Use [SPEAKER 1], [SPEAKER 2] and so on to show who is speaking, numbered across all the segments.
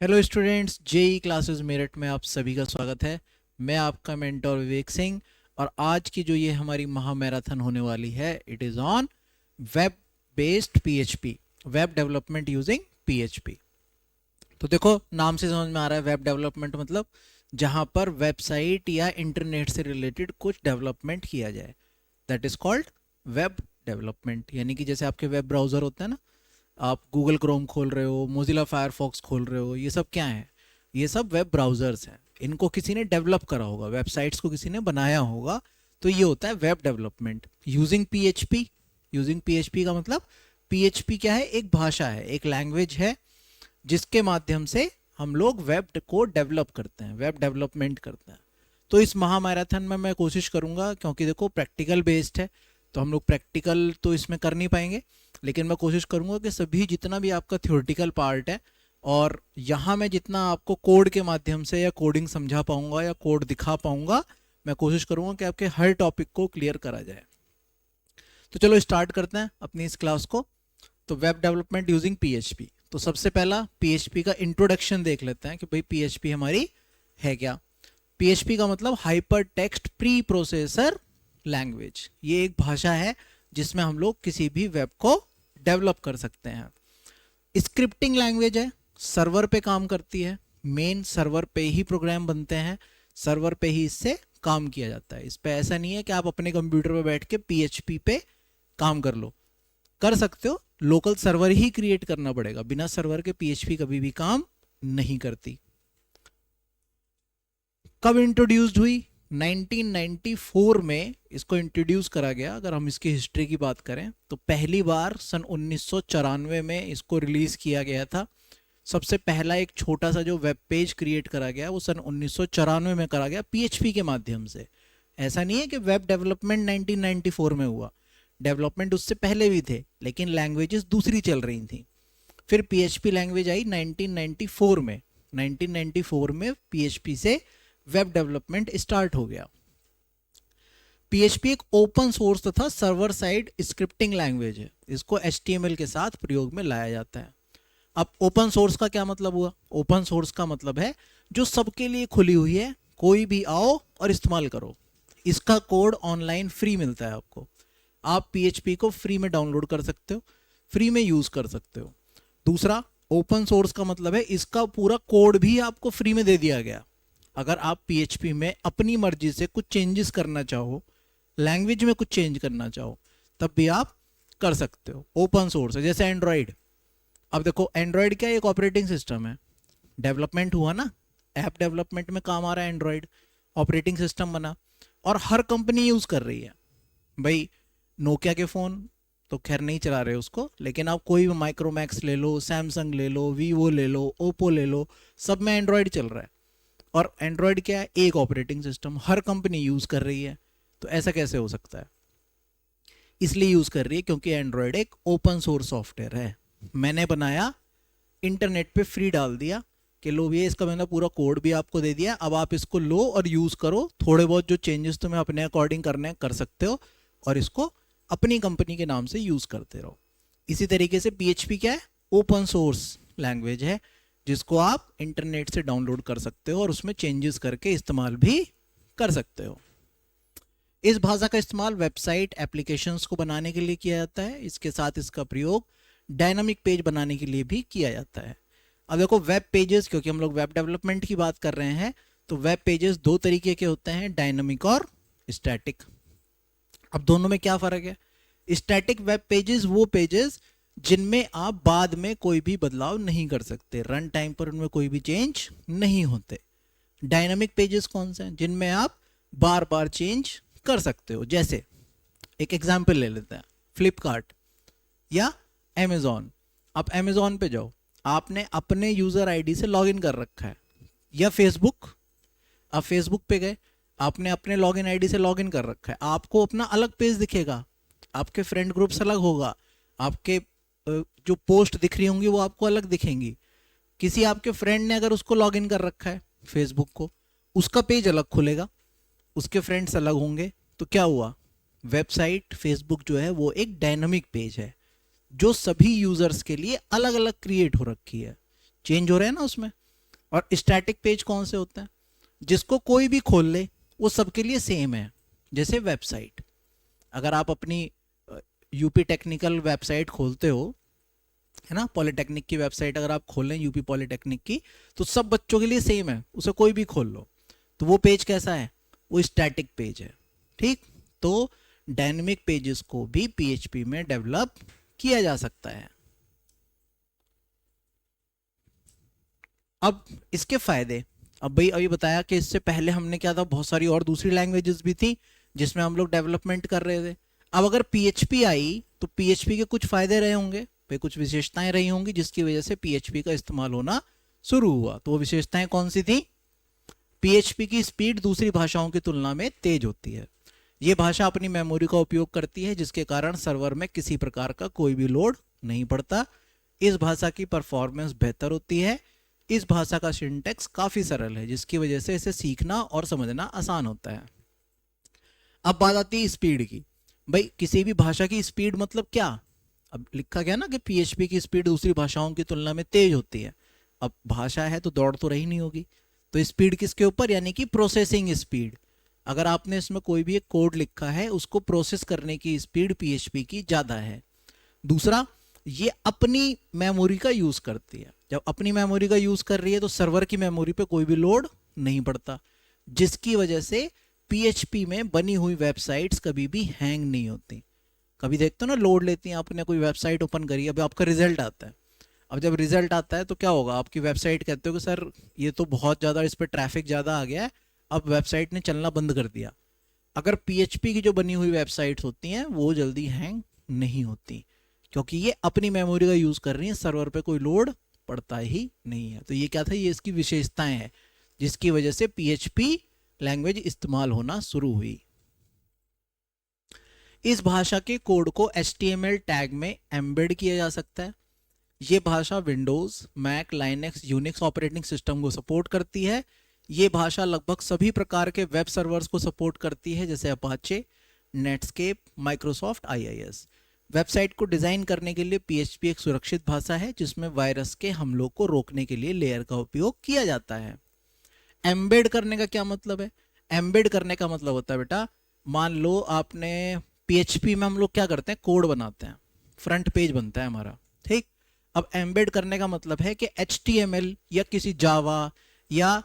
[SPEAKER 1] Hello students, JE classes Meerut में आप सभी का स्वागत है। मैं आपका मेंटोर विवेक सिंह और आज की जो ये हमारी महा मैराथन होने वाली है, it is on web based PHP, web development using PHP. तो देखो, नाम से समझ में आ रहा है वेब डेवलपमेंट मतलब जहाँ पर वेबसाइट या इंटरनेट से रिलेटेड कुछ डेवलपमेंट किया जाए, that is called web development. यानी कि जैसे आपके वेब ब्राउज़र होता है ना, आप गूगल क्रोम खोल रहे हो, मोजिला फायरफॉक्स खोल रहे हो, ये सब क्या है? ये सब वेब ब्राउजर्स हैं। इनको किसी ने डेवलप करा होगा, वेबसाइट्स को किसी ने बनाया होगा, तो ये होता है web development using PHP. Using PHP का मतलब, पीएचपी क्या है? एक भाषा है, एक लैंग्वेज है जिसके माध्यम से हम लोग वेब को डेवलप करते हैं, वेब डेवलपमेंट करते हैं। तो इस महामैराथन में मैं कोशिश करूंगा, क्योंकि देखो प्रैक्टिकल बेस्ड है, तो हम लोग प्रैक्टिकल तो इसमें कर नहीं पाएंगे, लेकिन मैं कोशिश करूंगा कि सभी जितना भी आपका थ्योरेटिकल पार्ट है, और यहाँ मैं जितना आपको कोड के माध्यम से या कोडिंग समझा पाऊंगा या कोड दिखा पाऊंगा, मैं कोशिश करूंगा कि आपके हर टॉपिक को क्लियर करा जाए। तो चलो स्टार्ट करते हैं अपनी इस क्लास को। तो वेब डेवलपमेंट यूजिंग पीएचपी, तो सबसे पहला पीएचपी का इंट्रोडक्शन देख लेते हैं कि भाई पीएचपी हमारी है क्या। पीएचपी का मतलब hyper text pre processor language. ये एक भाषा है जिसमें हम लोग किसी भी वेब को डेवलप कर सकते हैं। स्क्रिप्टिंग लैंग्वेज है, सर्वर पे काम करती है, मेन सर्वर पे ही प्रोग्राम बनते हैं, सर्वर पे ही इससे काम किया जाता है। इस पे ऐसा नहीं है कि आप अपने कंप्यूटर पे बैठ के पीएचपी पे काम कर लो, कर सकते हो, लोकल सर्वर ही क्रिएट करना पड़ेगा, बिना सर्वर के पीएचपी कभी भी काम नहीं करती। कब इंट्रोड्यूस्ड हुई? 1994 में इसको इंट्रोड्यूस करा गया। अगर हम इसकी हिस्ट्री की बात करें तो पहली बार सन 1994 में इसको रिलीज किया गया था। सबसे पहला एक छोटा सा जो वेब पेज क्रिएट करा गया वो सन 1994 में करा गया पीएचपी के माध्यम से। ऐसा नहीं है कि वेब डेवलपमेंट 1994 में हुआ, डेवलपमेंट उससे पहले भी थे, लेकिन लैंग्वेजेस दूसरी चल रही थी। फिर पीएचपी लैंग्वेज आई 1994 में। 1994 में पीएचपी से वेब डेवलपमेंट स्टार्ट हो गया। पीएचपी एक ओपन सोर्स तथा सर्वर साइड स्क्रिप्टिंग लैंग्वेज है। इसको एचटीएमएल के साथ प्रयोग में लाया जाता है। अब ओपन सोर्स का क्या मतलब हुआ? ओपन सोर्स का मतलब है जो सबके लिए खुली हुई है, कोई भी आओ और इस्तेमाल करो। इसका कोड ऑनलाइन फ्री मिलता है आपको, आप पीएचपी को फ्री में डाउनलोड कर सकते हो, फ्री में यूज कर सकते हो। दूसरा, ओपन सोर्स का मतलब है इसका पूरा कोड भी आपको फ्री में दे दिया गया। अगर आप पीएचपी में अपनी मर्जी से कुछ चेंजेस करना चाहो, लैंग्वेज में कुछ चेंज करना चाहो, तब भी आप कर सकते हो। ओपन सोर्स है, जैसे एंड्रॉयड। अब देखो, एंड्रॉयड क्या, एक ऑपरेटिंग सिस्टम है, डेवलपमेंट हुआ ना, ऐप डेवलपमेंट में काम आ रहा है एंड्रॉयड, ऑपरेटिंग सिस्टम बना और हर कंपनी यूज कर रही है। भाई नोकिया के फ़ोन तो खैर नहीं चला रहे उसको, लेकिन आप कोई भी माइक्रोमैक्स ले लो, सैमसंग ले लो, वीवो ले लो, ओप्पो ले लो, सब में एंड्रॉयड चल रहा है। और एंड्रॉयड क्या है? एक ऑपरेटिंग सिस्टम, हर कंपनी यूज़ कर रही है। तो ऐसा कैसे हो सकता है? इसलिए यूज़ कर रही है क्योंकि एंड्रॉयड एक ओपन सोर्स सॉफ्टवेयर है। मैंने बनाया, इंटरनेट पे फ्री डाल दिया कि लो भैया, इसका मैंने पूरा कोड भी आपको दे दिया, अब आप इसको लो और यूज़ करो, थोड़े बहुत जो चेंजेस तुम्हें अपने अकॉर्डिंग करने कर सकते हो, और इसको अपनी कंपनी के नाम से यूज़ करते रहो। इसी तरीके से पीएचपी क्या है? ओपन सोर्स लैंग्वेज है जिसको आप इंटरनेट से डाउनलोड कर सकते हो और उसमें चेंजेस करके इस्तेमाल भी कर सकते हो। इस भाषा का इस्तेमाल वेबसाइट एप्लीकेशंस को बनाने के लिए किया जाता है। इसके साथ इसका प्रयोग डायनामिक पेज बनाने के लिए भी किया जाता है। अब देखो, वेब पेजेस, क्योंकि हम लोग वेब डेवलपमेंट की बात कर रहे हैं, तो वेब पेजेस दो तरीके के होते हैं, डायनामिक और स्टैटिक। अब दोनों में क्या फ़र्क है? स्टैटिक वेब पेजेस वो पेजेस जिनमें आप बाद में कोई भी बदलाव नहीं कर सकते, रन टाइम पर उनमें कोई भी चेंज नहीं होते। डायनामिक पेजेस कौन से हैं? जिनमें आप बार बार चेंज कर सकते हो। जैसे एक एग्जांपल ले लेते हैं, फ्लिपकार्ट या अमेजोन। आप अमेजोन पे जाओ, आपने अपने यूज़र आईडी से लॉगिन कर रखा है, या फेसबुक, आप फेसबुक पे गए, आपने अपने लॉगिन आईडी से लॉगिन कर रखा है, आपको अपना अलग पेज दिखेगा, आपके फ्रेंड ग्रुप्स अलग होगा, आपके जो पोस्ट दिख रही होंगी वो आपको अलग दिखेंगी। किसी आपके फ्रेंड ने अगर उसको लॉगिन कर रखा है फेसबुक को, उसका पेज अलग खुलेगा, उसके फ्रेंड्स अलग होंगे। तो क्या हुआ? वेबसाइट फेसबुक जो है वो एक डायनामिक पेज है जो सभी यूजर्स के लिए अलग अलग क्रिएट हो रखी है, चेंज हो रहे हैं ना उसमें। और स्टैटिक पेज कौन से होते हैं? जिसको कोई भी खोल ले वो सबके लिए सेम है। जैसे वेबसाइट, अगर आप अपनी यूपी टेक्निकल वेबसाइट खोलते हो, है ना, पॉलिटेक्निक की वेबसाइट अगर आप खोलें यूपी पॉलिटेक्निक की, तो सब बच्चों के लिए सेम है, उसे कोई भी खोल लो। तो वो पेज कैसा है? वो स्टैटिक पेज है। ठीक, तो डायनेमिक पेजेस को भी पीएचपी में डेवलप किया जा सकता है। अब इसके फायदे, अब भाई अभी बताया कि इससे पहले हमने क्या था, बहुत सारी और दूसरी लैंग्वेजेस भी थी जिसमें हम लोग डेवलपमेंट कर रहे थे। अब अगर पीएचपी आई तो पीएचपी के कुछ फायदे रहे होंगे, भाई कुछ विशेषताएं रही होंगी जिसकी वजह से पीएचपी का इस्तेमाल होना शुरू हुआ। तो वो विशेषताएं कौन सी थी? पीएचपी की स्पीड दूसरी भाषाओं की तुलना में तेज होती है। ये भाषा अपनी मेमोरी का उपयोग करती है जिसके कारण सर्वर में किसी प्रकार का कोई भी लोड नहीं पड़ता। इस भाषा की परफॉर्मेंस बेहतर होती है। इस भाषा का सिंटैक्स काफी सरल है जिसकी वजह से इसे सीखना और समझना आसान होता है। अब बात आती है स्पीड की। भाई किसी भी भाषा की स्पीड मतलब क्या? अब लिखा गया ना कि पीएचपी की स्पीड दूसरी भाषाओं की तुलना में तेज होती है। अब भाषा है तो दौड़ तो रही नहीं होगी, तो स्पीड किसके ऊपर? यानी कि प्रोसेसिंग स्पीड। अगर आपने इसमें कोई भी एक कोड लिखा है उसको प्रोसेस करने की स्पीड पीएचपी की ज्यादा है। दूसरा, ये अपनी मेमोरी का यूज करती है। जब अपनी मेमोरी का यूज कर रही है तो सर्वर की मेमोरी पे कोई भी लोड नहीं पड़ता, जिसकी वजह से पीएचपी में बनी हुई वेबसाइट्स कभी भी हैंग नहीं होती। कभी देखते हो ना, लोड लेती हैं, आपने कोई वेबसाइट ओपन करी, अभी आपका रिजल्ट आता है। अब जब रिजल्ट आता है तो क्या होगा? आपकी वेबसाइट कहते हो कि सर ये तो बहुत ज़्यादा, इस पर ट्रैफिक ज़्यादा आ गया है, अब वेबसाइट ने चलना बंद कर दिया। अगर पीएचपी की जो बनी हुई वेबसाइट्स होती हैं वो जल्दी हैंग नहीं होती, क्योंकि ये अपनी मेमोरी का यूज़ कर रही हैं, सर्वर पे कोई लोड पड़ता ही नहीं है। तो ये क्या था? ये इसकी विशेषताएं हैं जिसकी वजह से पीएचपी लैंग्वेज इस्तेमाल होना शुरू हुई। इस भाषा के कोड को HTML टैग में एम्बेड किया जा सकता है। ये भाषा Windows, Mac, Linux, Unix operating system को सपोर्ट करती है। ये भाषा लगभग सभी प्रकार के वेब सर्वर्स को सपोर्ट करती है, जैसे Apache, Netscape, Microsoft IIS। Website को डिजाइन करने के लिए पीएचपी एक सुरक्षित भाषा है जिसमें वायरस के हमलों को रोकने के लिए लेयर का उपयोग किया जाता है। एम्बेड करने का क्या मतलब है? एम्बेड करने का मतलब होता है बेटा, मान लो आपने पीएचपी में हम लोग क्या करते हैं, कोड बनाते हैं, फ्रंट पेज बनता है हमारा, ठीक। अब एम्बेड करने का मतलब है कि HTML या किसी जावा या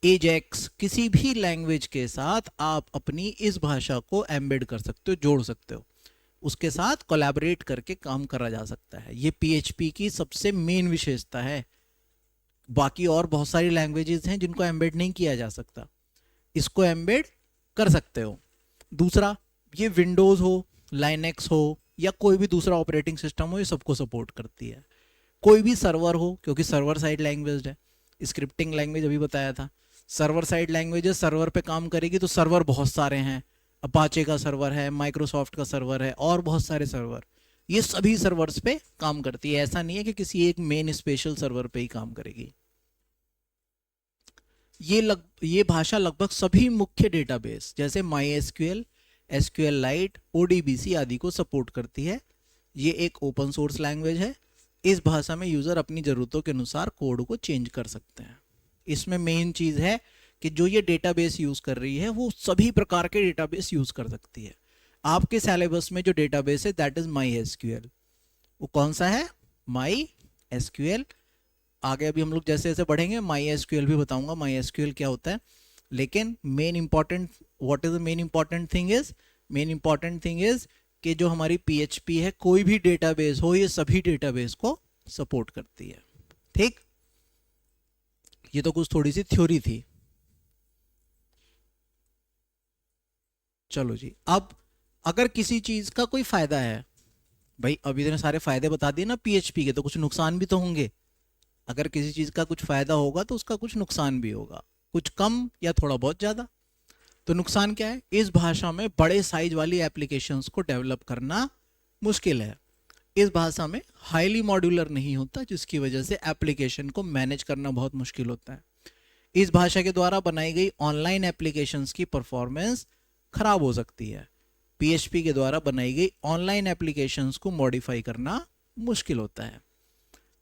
[SPEAKER 1] एजेक्स किसी भी लैंग्वेज के साथ आप अपनी इस भाषा को एम्बेड कर सकते हो, जोड़ सकते हो, उसके साथ कोलैबोरेट करके काम करा जा सकता है। ये पीएचपी की सबसे मेन विशेषता है। बाकी और बहुत सारी लैंग्वेजेस हैं जिनको एम्बेड नहीं किया जा सकता, इसको एम्बेड कर सकते हो। दूसरा, ये विंडोज हो, लाइनेक्स हो या कोई भी दूसरा ऑपरेटिंग सिस्टम हो, ये सबको सपोर्ट करती है। कोई भी सर्वर हो, क्योंकि सर्वर साइड लैंग्वेज है, स्क्रिप्टिंग लैंग्वेज अभी बताया था, सर्वर साइड लैंग्वेजेस सर्वर पे काम करेगी, तो सर्वर बहुत सारे हैं, अपाचे का सर्वर है, माइक्रोसॉफ्ट का सर्वर है और बहुत सारे सर्वर, ये सभी सर्वर्स पे काम करती है। ऐसा नहीं है कि किसी एक मेन स्पेशल सर्वर पे ही काम करेगी। ये भाषा लगभग सभी मुख्य डेटाबेस जैसे MySQL, SQLite, ODBC आदि को सपोर्ट करती है। ये एक ओपन सोर्स लैंग्वेज है। इस भाषा में यूज़र अपनी ज़रूरतों के अनुसार कोड को चेंज कर सकते हैं। इसमें मेन चीज़ है कि जो ये डेटाबेस यूज़ कर रही है वो सभी प्रकार के डेटाबेस यूज़ कर सकती है। आपके सिलेबस में जो डेटाबेस है दैट इज़ MySQL। वो कौन सा है? MySQL। आगे अभी हम लोग जैसे जैसे बढ़ेंगे MySQL भी बताऊंगा MySQL क्या होता है। लेकिन main important, what is the main important thing is, main important thing is कि जो हमारी पीएचपी है, कोई भी डेटाबेस हो, ये सभी डेटाबेस को सपोर्ट करती है। ठीक, ये तो कुछ थोड़ी सी थ्योरी थी। चलो जी, अब अगर किसी चीज का कोई फायदा है, भाई अभी इतने सारे फायदे बता दिए ना पीएचपी के, तो कुछ नुकसान भी तो होंगे। अगर किसी चीज का कुछ फायदा होगा तो उसका कुछ नुकसान भी होगा, कुछ कम या थोड़ा बहुत ज्यादा। तो नुकसान क्या है? इस भाषा में बड़े साइज वाली एप्लीकेशंस को डेवलप करना मुश्किल है। इस भाषा में हाईली मॉड्यूलर नहीं होता, जिसकी वजह से एप्लीकेशन को मैनेज करना बहुत मुश्किल होता है। इस भाषा के द्वारा बनाई गई ऑनलाइन एप्लीकेशंस की परफॉर्मेंस खराब हो सकती है। पीएचपी के द्वारा बनाई गई ऑनलाइन एप्लीकेशंस को मॉडिफाई करना मुश्किल होता है।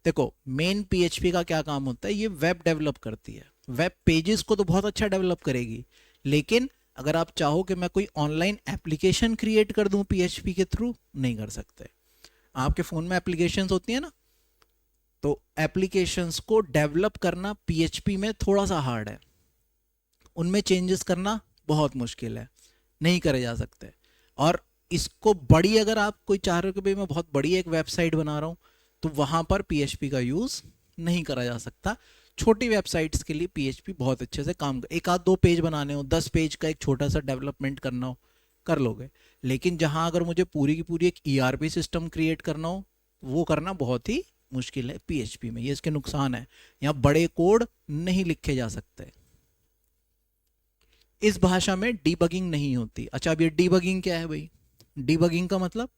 [SPEAKER 1] देखो मेन पीएचपी का क्या काम होता है, ये वेब डेवलप करती है। वेब पेजेस को तो बहुत अच्छा डेवलप करेगी, लेकिन अगर आप चाहो कि मैं कोई ऑनलाइन एप्लीकेशन क्रिएट कर दूं पीएचपी के थ्रू, नहीं कर सकते। आपके फ़ोन में एप्लीकेशंस होती है ना, तो एप्लीकेशंस को डेवलप करना पीएचपी में थोड़ा सा हार्ड है, उनमें चेंजेस करना बहुत मुश्किल है, नहीं करे जा सकते। और इसको बड़ी, अगर आप कोई चाह रहे हो कि भाई मैं बहुत बड़ी एक वेबसाइट बना रहा हूँ, तो वहाँ पर पीएचपी का यूज़ नहीं करा जा सकता। छोटी वेबसाइट्स के लिए पीएचपी बहुत अच्छे से काम कर, एक आध दो पेज बनाने हो, 10 पेज का एक छोटा सा डेवलपमेंट करना हो, कर लोगे। लेकिन जहाँ अगर मुझे पूरी की पूरी एक ईआरपी सिस्टम क्रिएट करना हो, वो करना बहुत ही मुश्किल है पीएचपी में। ये इसके नुकसान है, यहाँ बड़े कोड नहीं लिखे जा सकते। इस भाषा में डीबगिंग नहीं होती। अच्छा, अब ये डीबगिंग क्या है भाई? डीबगिंग का मतलब,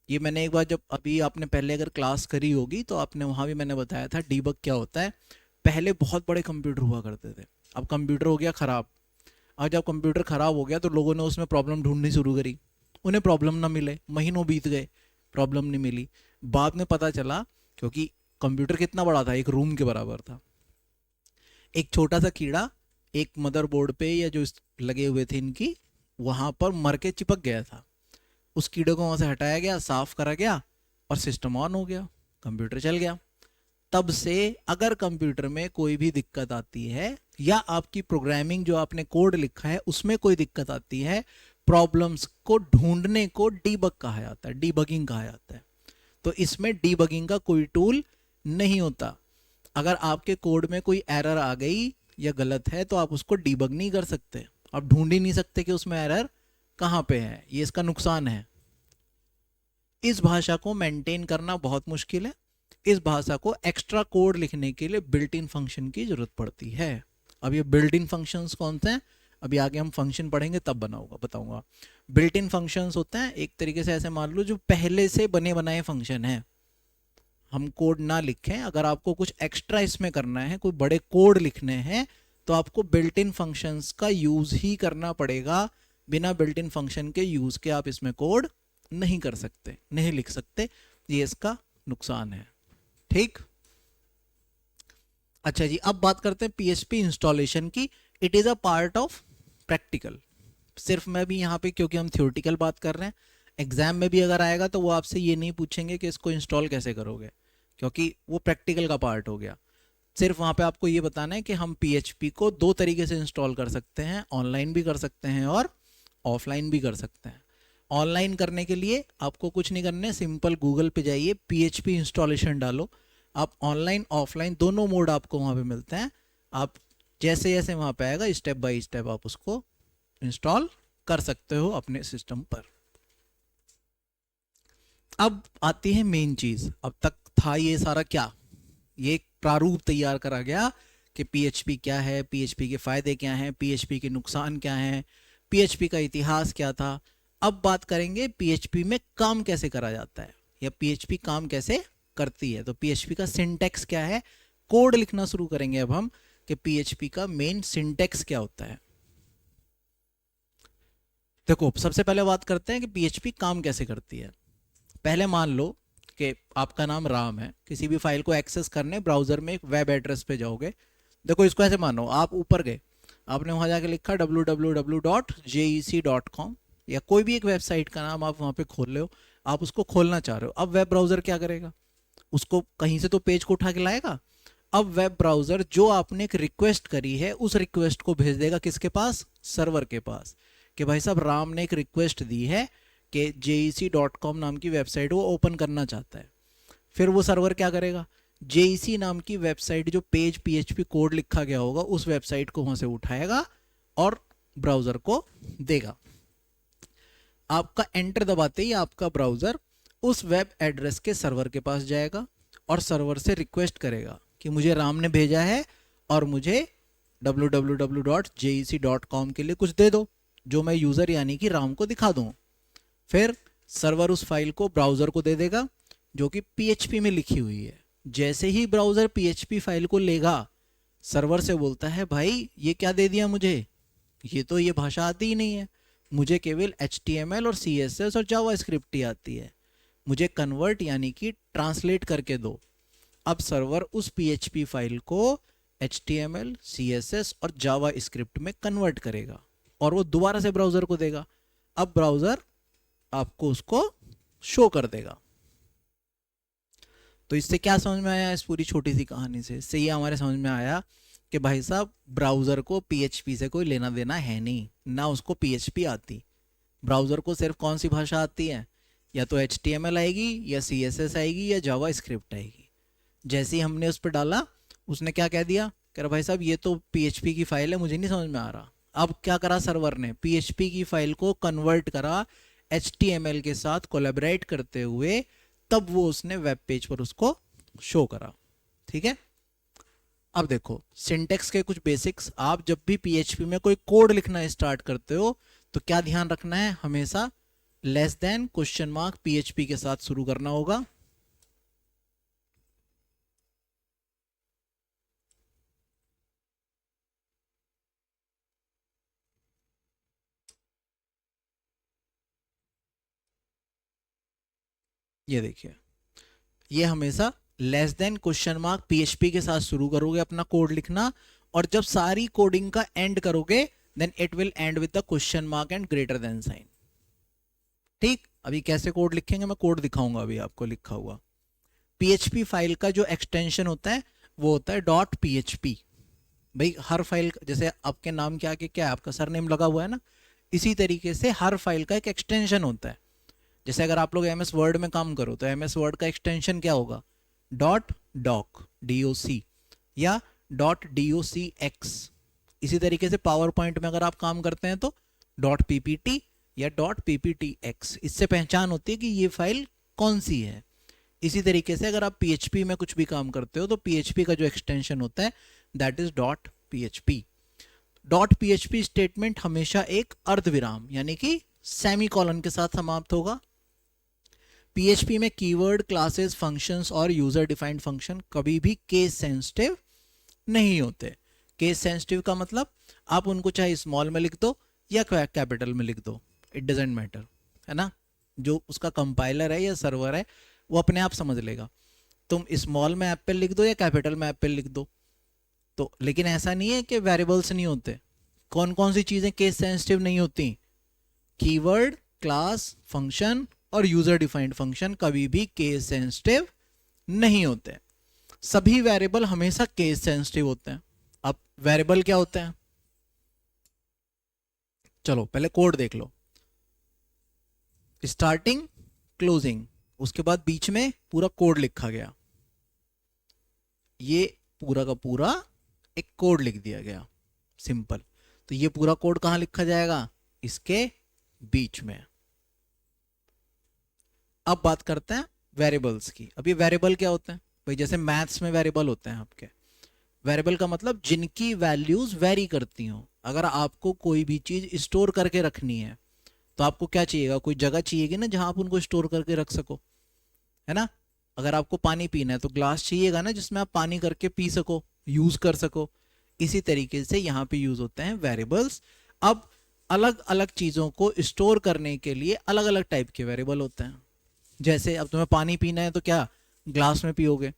[SPEAKER 1] ये मैंने एक बार, जब अभी आपने पहले अगर क्लास करी होगी तो आपने वहाँ भी मैंने बताया था डीबग क्या होता है। पहले बहुत बड़े कंप्यूटर हुआ करते थे, अब कंप्यूटर हो गया ख़राब। और जब कंप्यूटर ख़राब हो गया तो लोगों ने उसमें प्रॉब्लम ढूंढनी शुरू करी, उन्हें प्रॉब्लम ना मिले, महीनों बीत गए, प्रॉब्लम नहीं मिली। बाद में पता चला, क्योंकि कंप्यूटर कितना बड़ा था, एक रूम के बराबर था, एक छोटा सा कीड़ा एक मदरबोर्ड पे या जो लगे हुए थे इनकी, वहाँ पर मर के चिपक गया था। उस कीड़े को वहाँ से हटाया गया, साफ करा गया और सिस्टम ऑन हो गया, कंप्यूटर चल गया। तब से अगर कंप्यूटर में कोई भी दिक्कत आती है, या आपकी प्रोग्रामिंग जो आपने कोड लिखा है उसमें कोई दिक्कत आती है, प्रॉब्लम्स को ढूंढने को डीबग कहा जाता है, डीबगिंग कहा जाता है। तो इसमें डीबगिंग का कोई टूल नहीं होता। अगर आपके कोड में कोई एरर आ गई या गलत है तो आप उसको डीबग नहीं कर सकते, आप ढूंढ ही नहीं सकते कि उसमें एरर कहाँ पे है। ये इसका नुकसान है। इस भाषा को मेंटेन करना बहुत मुश्किल है। इस भाषा को एक्स्ट्रा कोड लिखने के लिए बिल्ट इन फंक्शन की जरूरत पड़ती है। अब ये बिल्ट इन फंक्शंस कौन से हैं, अभी आगे हम फंक्शन पढ़ेंगे तब बताऊंगा। बिल्ट इन फंक्शंस होते हैं एक तरीके से, ऐसे मान लो जो पहले से बने बनाए फंक्शन हैं, हम कोड ना लिखें, अगर आपको कुछ एक्स्ट्रा इसमें करना है, कोई बड़े कोड लिखने हैं, तो आपको बिल्ट इन फंक्शंस का यूज ही करना पड़ेगा। बिना बिल्ट इन फंक्शन के यूज के आप इसमें कोड नहीं कर सकते, नहीं लिख सकते। ये इसका नुकसान है। ठीक, अच्छा जी, अब बात करते हैं पीएचपी इंस्टॉलेशन की। It is a part of practical. सिर्फ मैं भी यहाँ पे, क्योंकि हम थ्योरेटिकल बात कर रहे हैं, एग्जाम में भी अगर आएगा तो वो आपसे ये नहीं पूछेंगे कि इसको इंस्टॉल कैसे करोगे, क्योंकि वो प्रैक्टिकल का पार्ट हो गया। सिर्फ वहाँ पे आपको ये बताना है कि हम पीएचपी को दो तरीके से इंस्टॉल कर सकते हैं, ऑनलाइन भी कर सकते हैं और ऑफलाइन भी कर सकते हैं। ऑनलाइन करने के लिए आपको कुछ नहीं करना है, सिंपल गूगल पे जाइए, पीएचपी इंस्टॉलेशन डालो, आप ऑनलाइन ऑफलाइन दोनों मोड आपको वहाँ पे मिलते हैं। आप जैसे जैसे वहाँ पे आएगा स्टेप बाय स्टेप आप उसको इंस्टॉल कर सकते हो अपने सिस्टम पर। अब आती है मेन चीज। अब तक था ये सारा क्या, ये एक प्रारूप तैयार करा गया कि पीएचपी क्या है, पीएचपी के फायदे क्या हैं, पीएचपी के नुकसान क्या हैं, पीएचपी का इतिहास क्या था। अब बात करेंगे पीएचपी में काम कैसे करा जाता है, या पीएचपी काम कैसे करती है। तो पीएचपी का सिंटैक्स क्या है, कोड लिखना शुरू करेंगे अब हम कि पीएचपी का मेन सिंटैक्स क्या होता है। देखो, सबसे पहले बात करते हैं कि पीएचपी काम कैसे करती है। पहले मान लो कि आपका नाम राम है, किसी भी फाइल को एक्सेस करने ब्राउजर में एक वेब एड्रेस पे जाओगे। देखो, इसको ऐसे मानो, आप ऊपर गए, आपने वहाँ जाके लिखा www.jec.com, या कोई भी एक वेबसाइट का नाम आप वहाँ पे खोल रहे हो, आप उसको खोलना चाह रहे हो। अब वेब ब्राउज़र क्या करेगा, उसको कहीं से तो पेज को उठा के लाएगा। अब वेब ब्राउज़र जो आपने एक रिक्वेस्ट करी है, उस रिक्वेस्ट को भेज देगा किसके पास, सर्वर के पास, कि भाई साहब राम ने एक रिक्वेस्ट दी है कि jec.com नाम की वेबसाइट वो ओपन करना चाहता है। फिर वो सर्वर क्या करेगा, jec नाम की वेबसाइट जो पेज पीएचपी कोड लिखा गया होगा उस वेबसाइट को वहाँ से उठाएगा और ब्राउज़र को देगा। आपका एंटर दबाते ही आपका ब्राउज़र उस वेब एड्रेस के सर्वर के पास जाएगा और सर्वर से रिक्वेस्ट करेगा कि मुझे राम ने भेजा है और मुझे www.jec.com के लिए कुछ दे दो, जो मैं यूज़र यानी कि राम को दिखा दूँ। फिर सर्वर उस फाइल को ब्राउज़र को दे देगा जो कि पीएचपी में लिखी हुई है। जैसे ही ब्राउज़र पीएचपी फाइल को लेगा, सर्वर से बोलता है भाई ये क्या दे दिया मुझे, ये तो ये भाषा आती ही नहीं है, मुझे केवल HTML और CSS और जावास्क्रिप्ट ही आती है, मुझे कन्वर्ट यानी कि ट्रांसलेट करके दो। अब सर्वर उस PHP फाइल को HTML, CSS और जावा स्क्रिप्ट में कन्वर्ट करेगा और वो दोबारा से ब्राउजर को देगा। अब ब्राउजर आपको उसको शो कर देगा। तो इससे क्या समझ में आया इस पूरी छोटी सी कहानी से? इससे ये हमारे समझ में आया कि भाई साहब ब्राउजर को PHP से कोई लेना देना है नहीं, ना उसको PHP आती। ब्राउजर को सिर्फ कौन सी भाषा आती है? या तो HTML आएगी, या CSS आएगी, या जावा स्क्रिप्ट आएगी। जैसे ही हमने उस पर डाला, उसने क्या कह दिया? कह रहा भाई साहब ये तो PHP की फाइल है, मुझे नहीं समझ में आ रहा। अब क्या करा सर्वर ने? PHP की फाइल को कन्वर्ट करा HTML के साथ कोलैबोरेट करते हुए, तब वो उसने वेब पेज पर उसको शो करा। ठीक है, अब देखो सिंटेक्स के कुछ बेसिक्स। आप जब भी PHP में कोई कोड लिखना स्टार्ट करते हो तो क्या ध्यान रखना है? हमेशा less than question mark PHP के साथ शुरू करना होगा। ये देखिए, ये हमेशा less than question mark PHP के साथ शुरू करोगे अपना कोड लिखना, और जब सारी कोडिंग का एंड करोगे then it will end with the question mark and greater than sign. ठीक, अभी कैसे कोड लिखेंगे मैं कोड दिखाऊंगा अभी आपको लिखा हुआ। PHP फाइल का जो एक्सटेंशन होता है वो होता है .php। भाई हर फाइल, जैसे आपके नाम के आगे क्या है, आपका सरनेम लगा हुआ है ना, इसी तरीके से हर फाइल का एक एक्सटेंशन होता है। जैसे अगर आप लोग MS वर्ड में काम करो तो MS वर्ड का एक्सटेंशन क्या होगा? .doc DOC या .docx। इसी तरीके से पावर पॉइंट में अगर आप काम करते हैं तो .ppt या .pptx, इससे पहचान होती है कि ये फाइल कौन सी है। इसी तरीके से अगर आप PHP में कुछ भी काम करते हो तो PHP का जो एक्सटेंशन होता है that is .php। .php statement हमेशा एक अर्धविराम यानी कि सेमीकोलन के साथ समाप्त होगा। PHP में कीवर्ड, क्लासेस, फंक्शंस और यूजर डिफाइंड फंक्शन कभी भी केस सेंसिटिव नहीं होते। केस सेंसिटिव का मतलब आप उनको चाहे स्मॉल में लिख दो या कैपिटल में लिख दो, इट डजेंट मैटर, है ना। जो उसका कंपाइलर है या सर्वर है वो अपने आप समझ लेगा, तुम स्मॉल में एप्पल लिख दो या कैपिटल में एप्पल लिख दो। तो लेकिन ऐसा नहीं है कि वेरिएबल्स नहीं होते। कौन कौन सी चीज़ें केस सेंसिटिव नहीं होती? कीवर्ड, क्लास, फंक्शन और यूजर डिफाइंड फंक्शन कभी भी केस सेंसिटिव नहीं होते। सभी वेरिएबल हमेशा केस सेंसिटिव होते हैं। अब वेरिएबल क्या होते हैं? चलो पहले कोड देख लो। स्टार्टिंग, क्लोजिंग, उसके बाद बीच में पूरा कोड लिखा गया। ये पूरा का पूरा एक कोड लिख दिया गया, सिंपल। तो ये पूरा कोड कहां लिखा जाएगा? इसके बीच में। अब बात करते हैं वेरिएबल्स की। अब ये वेरिएबल क्या होते हैं? भाई जैसे मैथ्स में वेरिएबल होते हैं आपके। वेरिएबल का मतलब जिनकी वैल्यूज वेरी करती हो। अगर आपको कोई भी चीज स्टोर करके रखनी है तो आपको क्या चाहिएगा? कोई जगह चाहिएगी ना जहां आप उनको स्टोर करके रख सको, है ना। अगर आपको पानी पीना है तो ग्लास चाहिएगा ना जिसमें आप पानी करके पी सको, यूज कर सको। इसी तरीके से यहाँ पे यूज होते हैं वेरिएबल्स। अब अलग अलग चीजों को स्टोर करने के लिए अलग अलग टाइप के वेरिएबल होते हैं। जैसे अब तुम्हें पानी पीना है तो क्या ग्लास में पियोगे।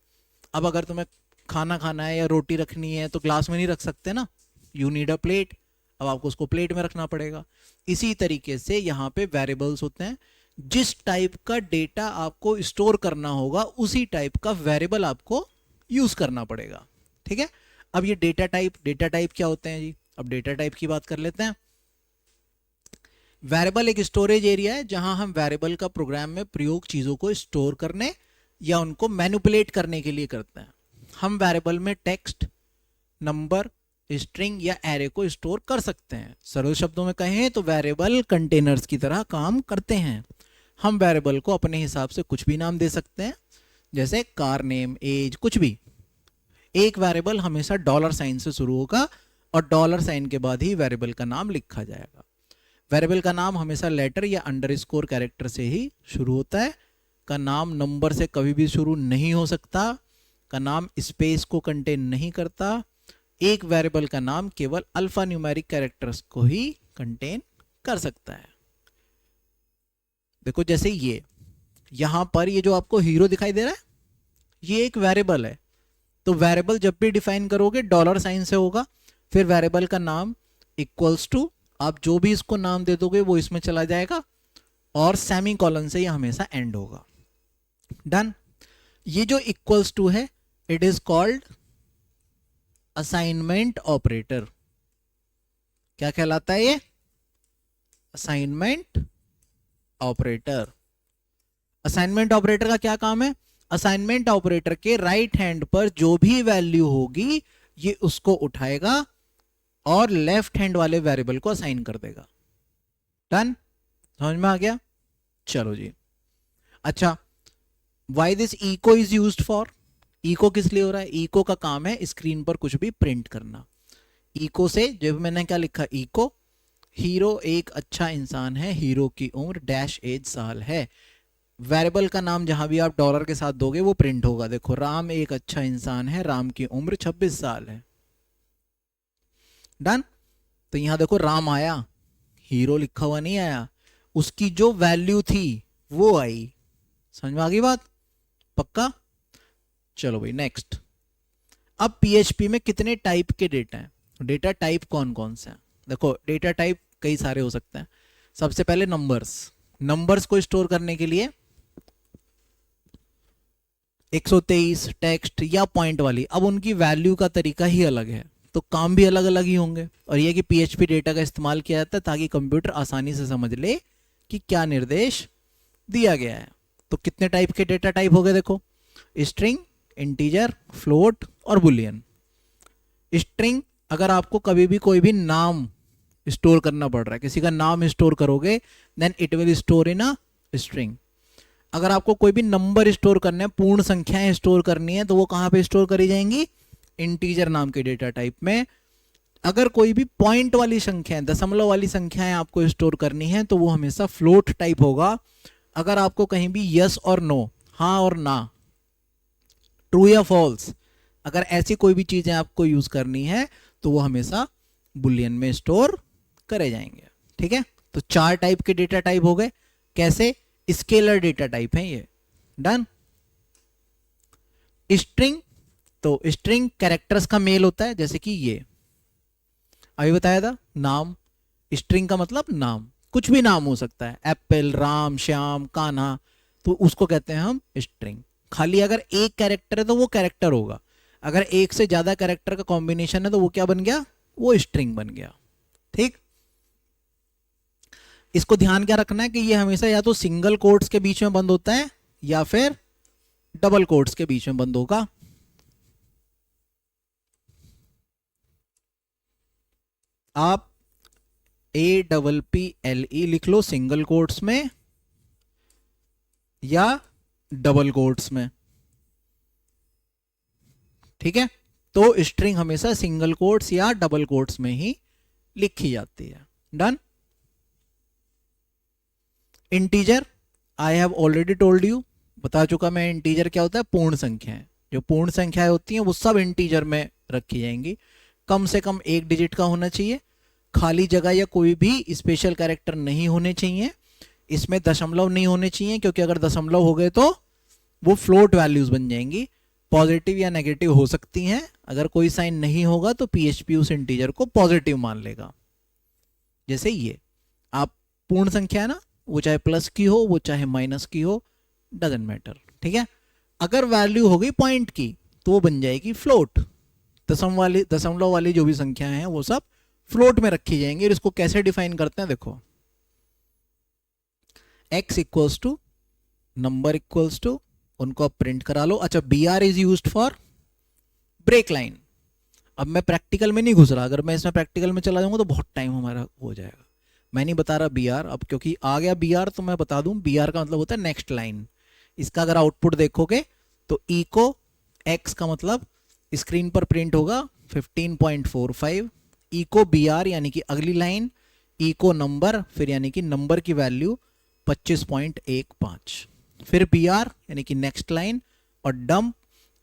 [SPEAKER 1] अब अगर तुम्हें खाना खाना है या रोटी रखनी है तो ग्लास में नहीं रख सकते ना, यू नीड अ प्लेट। अब आपको उसको प्लेट में रखना पड़ेगा। इसी तरीके से यहाँ पे वेरिएबल्स होते हैं। जिस टाइप का डेटा आपको स्टोर करना होगा उसी टाइप का वेरिएबल आपको यूज करना पड़ेगा। ठीक है, अब ये डेटा टाइप क्या होते हैं जी? अब डेटा टाइप की बात कर लेते हैं। वेरिएबल एक स्टोरेज एरिया है जहां हम वेरिएबल का प्रोग्राम में प्रयोग चीजों को स्टोर करने या उनको मैनिपुलेट करने के लिए करते हैं। हम वेरिएबल में टेक्स्ट, नंबर, स्ट्रिंग या एरे को स्टोर कर सकते हैं। सरल शब्दों में कहें तो वेरिएबल कंटेनर्स की तरह काम करते हैं। हम वेरिएबल को अपने हिसाब से कुछ भी नाम दे सकते हैं, जैसे कार नेम, एज, कुछ भी। एक वेरिएबल हमेशा $साइन से शुरू होगा और $साइन के बाद ही वेरिएबल का नाम लिखा जाएगा। वेरिएबल का नाम हमेशा लेटर या अंडरस्कोर कैरेक्टर से ही शुरू होता है। का नाम नंबर से कभी भी शुरू नहीं हो सकता। का नाम स्पेस को कंटेन नहीं करता। एक वेरिएबल का नाम केवल अल्फा न्यूमेरिक कैरेक्टर्स को ही कंटेन कर सकता है। देखो जैसे ये यहां पर ये जो आपको हीरो दिखाई दे रहा है, ये एक वेरिएबल है, तो वेरिएबल जब भी डिफाइन करोगे डॉलर साइन से होगा, फिर वेरिएबल का नाम इक्वल्स टू, आप जो भी इसको नाम दे दोगे वो इसमें चला जाएगा, और सेमी कॉलन से ये हमेशा एंड होगा। डन। ये जो इक्वल्स टू है it is called assignment operator. क्या कहलाता है ये? Assignment operator. असाइनमेंट ऑपरेटर का क्या काम है? असाइनमेंट ऑपरेटर के राइट हैंड पर जो भी वैल्यू होगी ये उसको उठाएगा और लेफ्ट हैंड वाले वेरिएबल को असाइन कर देगा। डन, समझ में आ गया? चलो जी। अच्छा, why this echo is used for? Echo किस लिए हो रहा है? इको का काम है स्क्रीन पर कुछ भी प्रिंट करना। इको से जब मैंने क्या लिखा, इको, हीरो एक अच्छा इंसान है, हीरो की उम्र डैश एज साल है। वेरिएबल का नाम जहां भी आप डॉलर के साथ दोगे वो प्रिंट होगा। देखो, राम एक अच्छा इंसान है, राम की उम्र 26 साल है। डन। तो यहां देखो राम आया, हीरो लिखा हुआ नहीं आया, उसकी जो वैल्यू थी वो आई। समझ में आ गई बात? पक्का? चलो भाई नेक्स्ट। अब पीएचपी में कितने टाइप के डेटा हैं? डेटा टाइप कौन कौन से हैं? देखो, डेटा टाइप कई सारे हो सकते हैं। सबसे पहले नंबर्स। नंबर्स को स्टोर करने के लिए 123 टेक्स्ट या पॉइंट वाली, अब उनकी वैल्यू का तरीका ही अलग है तो काम भी अलग अलग ही होंगे। और यह कि पीएचपी डेटा का इस्तेमाल किया जाता है ताकि कंप्यूटर आसानी से समझ ले कि क्या निर्देश दिया गया है। तो कितने टाइप के डेटा टाइप हो गए? देखो, स्ट्रिंग, इंटीजर, फ्लोट और बुलियन। स्ट्रिंग, अगर आपको कभी भी कोई भी नाम स्टोर करना पड़ रहा है, किसी का नाम स्टोर करोगे, then it will store in a string. अगर आपको कोई भी नंबर स्टोर करना है, पूर्ण संख्याएं स्टोर करनी है, तो वो कहां पे स्टोर करी जाएंगी? इंटीजर नाम के डेटा टाइप में। अगर कोई भी पॉइंट वाली संख्याएं, दशमलव वाली संख्याएं आपको स्टोर करनी है, तो वो हमेशा फ्लोट टाइप होगा। अगर आपको कहीं भी यस और नो, हाँ और ना, ट्रू या फॉल्स, अगर ऐसी कोई भी चीजें आपको यूज करनी है तो वो हमेशा बुलियन में स्टोर करे जाएंगे। ठीक है, तो 4 टाइप के डेटा टाइप हो गए। कैसे? स्केलर डेटा टाइप है ये। डन। स्ट्रिंग, तो स्ट्रिंग कैरेक्टर्स का मेल होता है, जैसे कि ये अभी बताया था। नाम, स्ट्रिंग का मतलब नाम, कुछ भी नाम हो सकता है, एप्पल, राम, श्याम, कान्हा, तो उसको कहते हैं हम स्ट्रिंग। खाली अगर एक कैरेक्टर है तो वो कैरेक्टर होगा, अगर एक से ज्यादा कैरेक्टर का कॉम्बिनेशन है तो वो क्या बन गया? वो स्ट्रिंग बन गया। ठीक, इसको ध्यान क्या रखना है कि ये हमेशा या तो सिंगल कोट्स के बीच में बंद होता है या फिर डबल कोट्स के बीच में बंद होगा। आप APPLE लिख लो सिंगल कोट्स में या डबल कोट्स में। ठीक है, तो स्ट्रिंग हमेशा सिंगल कोट्स या डबल कोट्स में ही लिखी जाती है। Done. Integer, I have already told you, बता चुका मैं। इंटीजर क्या होता है? पूर्ण संख्याएं। जो पूर्ण संख्याएं होती हैं वो सब इंटीजर में रखी जाएंगी। कम से कम 1 डिजिट का होना चाहिए, खाली जगह या कोई भी स्पेशल कैरेक्टर नहीं होने चाहिए, इसमें दशमलव नहीं होने चाहिए, क्योंकि अगर दशमलव हो गए तो वो फ्लोट वैल्यूज बन जाएंगी, पॉजिटिव या नेगेटिव हो सकती हैं। अगर कोई साइन नहीं होगा तो पीएचपी उस इंटीजर को पॉजिटिव मान लेगा। जैसे ये आप पूर्ण संख्या है ना, वो चाहे प्लस की हो वो चाहे माइनस की हो, डजंट मैटर। ठीक है, अगर वैल्यू हो गई पॉइंट की तो वो बन जाएगी फ्लोट। दशमलव वाली जो भी संख्याएं हैं वो सब फ्लोट में रखी जाएंगी। और इसको कैसे डिफाइन करते हैं? देखो, x equals to number equals to, उनको आप प्रिंट करा लो। अच्छा, BR is used for break line. अब मैं प्रैक्टिकल में नहीं घुस रहा, अगर मैं इसमें प्रैक्टिकल में चला जाऊंगा तो बहुत टाइम हमारा हो जाएगा। मैं नहीं बता रहा BR अब, क्योंकि आ गया BR तो मैं बता दूं। BR का मतलब होता है नेक्स्ट लाइन। इसका अगर आउटपुट देखोगे तो इको x का मतलब स्क्रीन पर प्रिंट होगा 15.45, इको BR यानी कि अगली लाइन, इको नंबर, फिर यानी कि नंबर की वैल्यू 25.15, फिर BR यानी कि नेक्स्ट लाइन, और डंप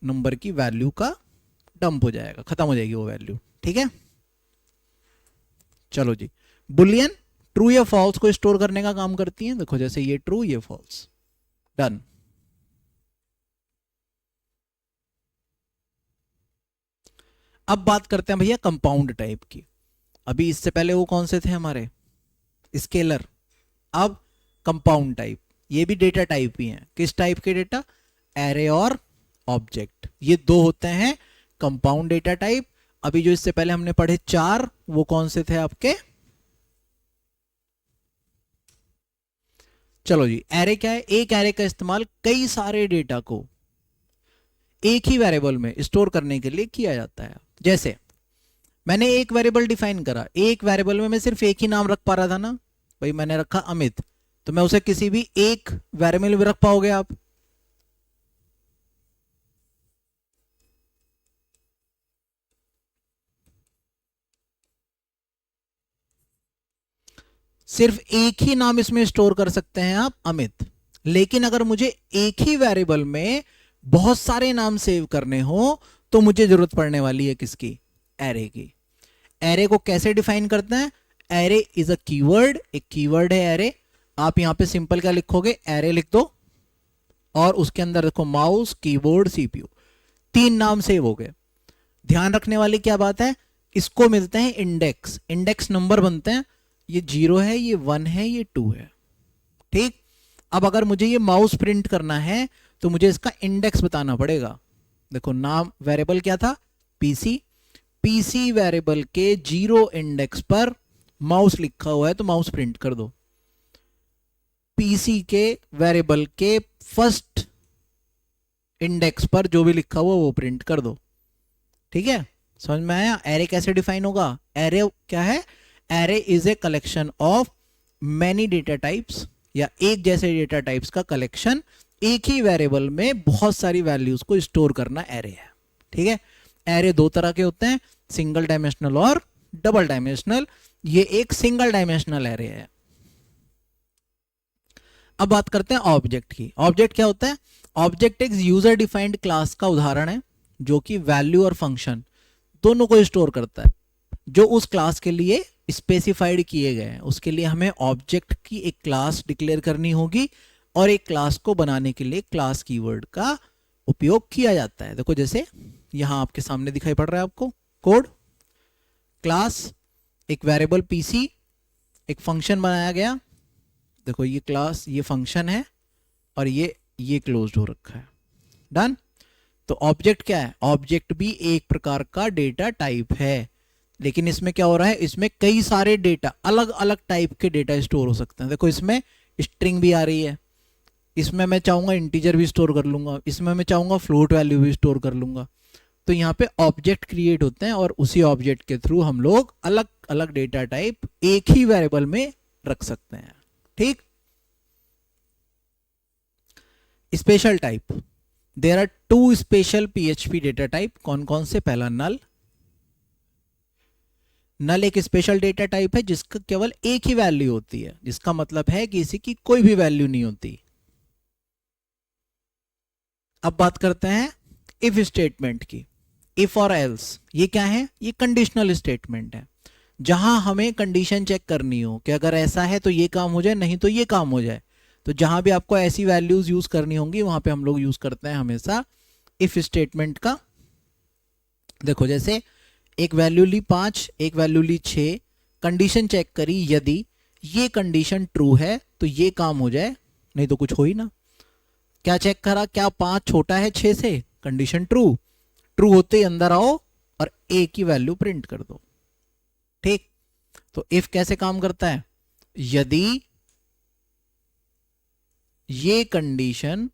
[SPEAKER 1] नंबर की वैल्यू का डंप हो जाएगा, खत्म हो जाएगी वो वैल्यू। ठीक है, चलो जी। बुलियन ट्रू या फॉल्स को स्टोर करने का काम करती है। देखो, जैसे ये ट्रू ये फॉल्स। डन। अब बात करते हैं भैया कंपाउंड टाइप की। अभी इससे पहले वो कौन से थे हमारे, स्केलर। अब कंपाउंड टाइप, ये भी डेटा टाइप ही हैं। किस टाइप के डेटा, एरे और ऑब्जेक्ट, ये दो होते हैं कंपाउंड डेटा टाइप। अभी जो इससे पहले हमने पढ़े चार, वो कौन से थे आपके, चलो जी। एरे क्या है, एक एरे का इस्तेमाल कई सारे डेटा को एक ही वेरिएबल में स्टोर करने के लिए किया जाता है। जैसे मैंने एक वेरिएबल डिफाइन करा, एक वेरिएबल में मैं सिर्फ एक ही नाम रख पा रहा था ना भाई, मैंने रखा अमित, तो मैं उसे किसी भी एक वेरिएबल में रख पाओगे आप। सिर्फ एक ही नाम इसमें स्टोर कर सकते हैं आप, अमित। लेकिन अगर मुझे एक ही वेरिएबल में बहुत सारे नाम सेव करने हो तो मुझे जरूरत पड़ने वाली है किसकी, एरे की। एरे को कैसे डिफाइन करते हैं, एरे इज अ कीवर्ड, एक कीवर्ड है एरे। आप यहां पे सिंपल क्या लिखोगे, एरे लिख दो और उसके अंदर देखो माउस, कीबोर्ड, सीपीयू, तीन नाम सेव हो गए। ध्यान रखने वाली क्या बात है, इसको मिलते हैं इंडेक्स, इंडेक्स नंबर बनते हैं। ये 0 है, ये 1 है, ये 2 है, ठीक। अब अगर मुझे ये माउस प्रिंट करना है तो मुझे इसका इंडेक्स बताना पड़ेगा। देखो नाम वेरिएबल क्या था, पीसी, पीसी वेरिएबल के 0 इंडेक्स पर माउस लिखा हुआ है तो माउस प्रिंट कर दो। पीसी के वेरिएबल के फर्स्ट इंडेक्स पर जो भी लिखा हुआ वो प्रिंट कर दो, ठीक है। समझ में आया। एरे कैसे डिफाइन होगा, एरे क्या है, array is a collection of many data types, या एक जैसे डेटा टाइप्स का कलेक्शन, एक ही वेरिएबल में बहुत सारी वैल्यूज को स्टोर करना एरे है, ठीक है। एरे दो तरह के होते हैं, सिंगल डायमेंशनल और डबल डायमेंशनल। ये एक सिंगल डायमेंशनल एरे है। अब बात करते हैं ऑब्जेक्ट की। ऑब्जेक्ट क्या होता है, ऑब्जेक्ट एक यूजर डिफाइंड क्लास का उदाहरण है जो कि वैल्यू और फंक्शन दोनों को स्टोर करता है, जो उस क्लास के लिए स्पेसिफाइड किए गए हैं। उसके लिए हमें ऑब्जेक्ट की एक क्लास डिक्लेयर करनी होगी और एक क्लास को बनाने के लिए क्लास कीवर्ड का उपयोग किया जाता है। देखो जैसे यहां आपके सामने दिखाई पड़ रहा है आपको कोड, क्लास, एक वेरिएबल पीसी, एक फंक्शन बनाया गया। देखो ये क्लास, ये फंक्शन है और ये क्लोज्ड हो रखा है, डन। तो ऑब्जेक्ट क्या है, ऑब्जेक्ट भी एक प्रकार का डेटा टाइप है, लेकिन इसमें क्या हो रहा है, इसमें कई सारे डेटा, अलग अलग टाइप के डेटा स्टोर हो सकते हैं। देखो इसमें स्ट्रिंग भी आ रही है, इसमें मैं चाहूंगा इंटीजर भी स्टोर कर लूंगा, इसमें मैं चाहूंगा फ्लोट वैल्यू भी स्टोर कर लूंगा। तो यहाँ पे ऑब्जेक्ट क्रिएट होते हैं और उसी ऑब्जेक्ट के थ्रू हम लोग अलग अलग डेटा टाइप एक ही वेरिएबल में रख सकते हैं, ठीक। Special type, there are 2 special PHP data type. कौन कौन से, पहला नल, नल एक स्पेशल डेटा टाइप है जिसका केवल एक ही वैल्यू होती है, जिसका मतलब है कि इसी की कोई भी वैल्यू नहीं होती। अब बात करते हैं इफ स्टेटमेंट की। इफ और एल्स, ये क्या है, ये कंडीशनल स्टेटमेंट है, जहां हमें कंडीशन चेक करनी हो कि अगर ऐसा है तो ये काम हो जाए, नहीं तो ये काम हो जाए। तो जहां भी आपको ऐसी वैल्यूज यूज करनी होंगी वहां पे हम लोग यूज करते हैं हमेशा इफ स्टेटमेंट का। देखो जैसे एक वैल्यू ली 5, एक वैल्यू ली 6, कंडीशन चेक करी, यदि ये कंडीशन ट्रू है तो ये काम हो जाए, नहीं तो कुछ हो ही ना। क्या चेक करा, क्या 5 छोटा है 6 से, कंडीशन ट्रू, ट्रू होते ही अंदर आओ और ए की वैल्यू प्रिंट कर दो, ठीक। तो इफ कैसे काम करता है, यदि ये कंडीशन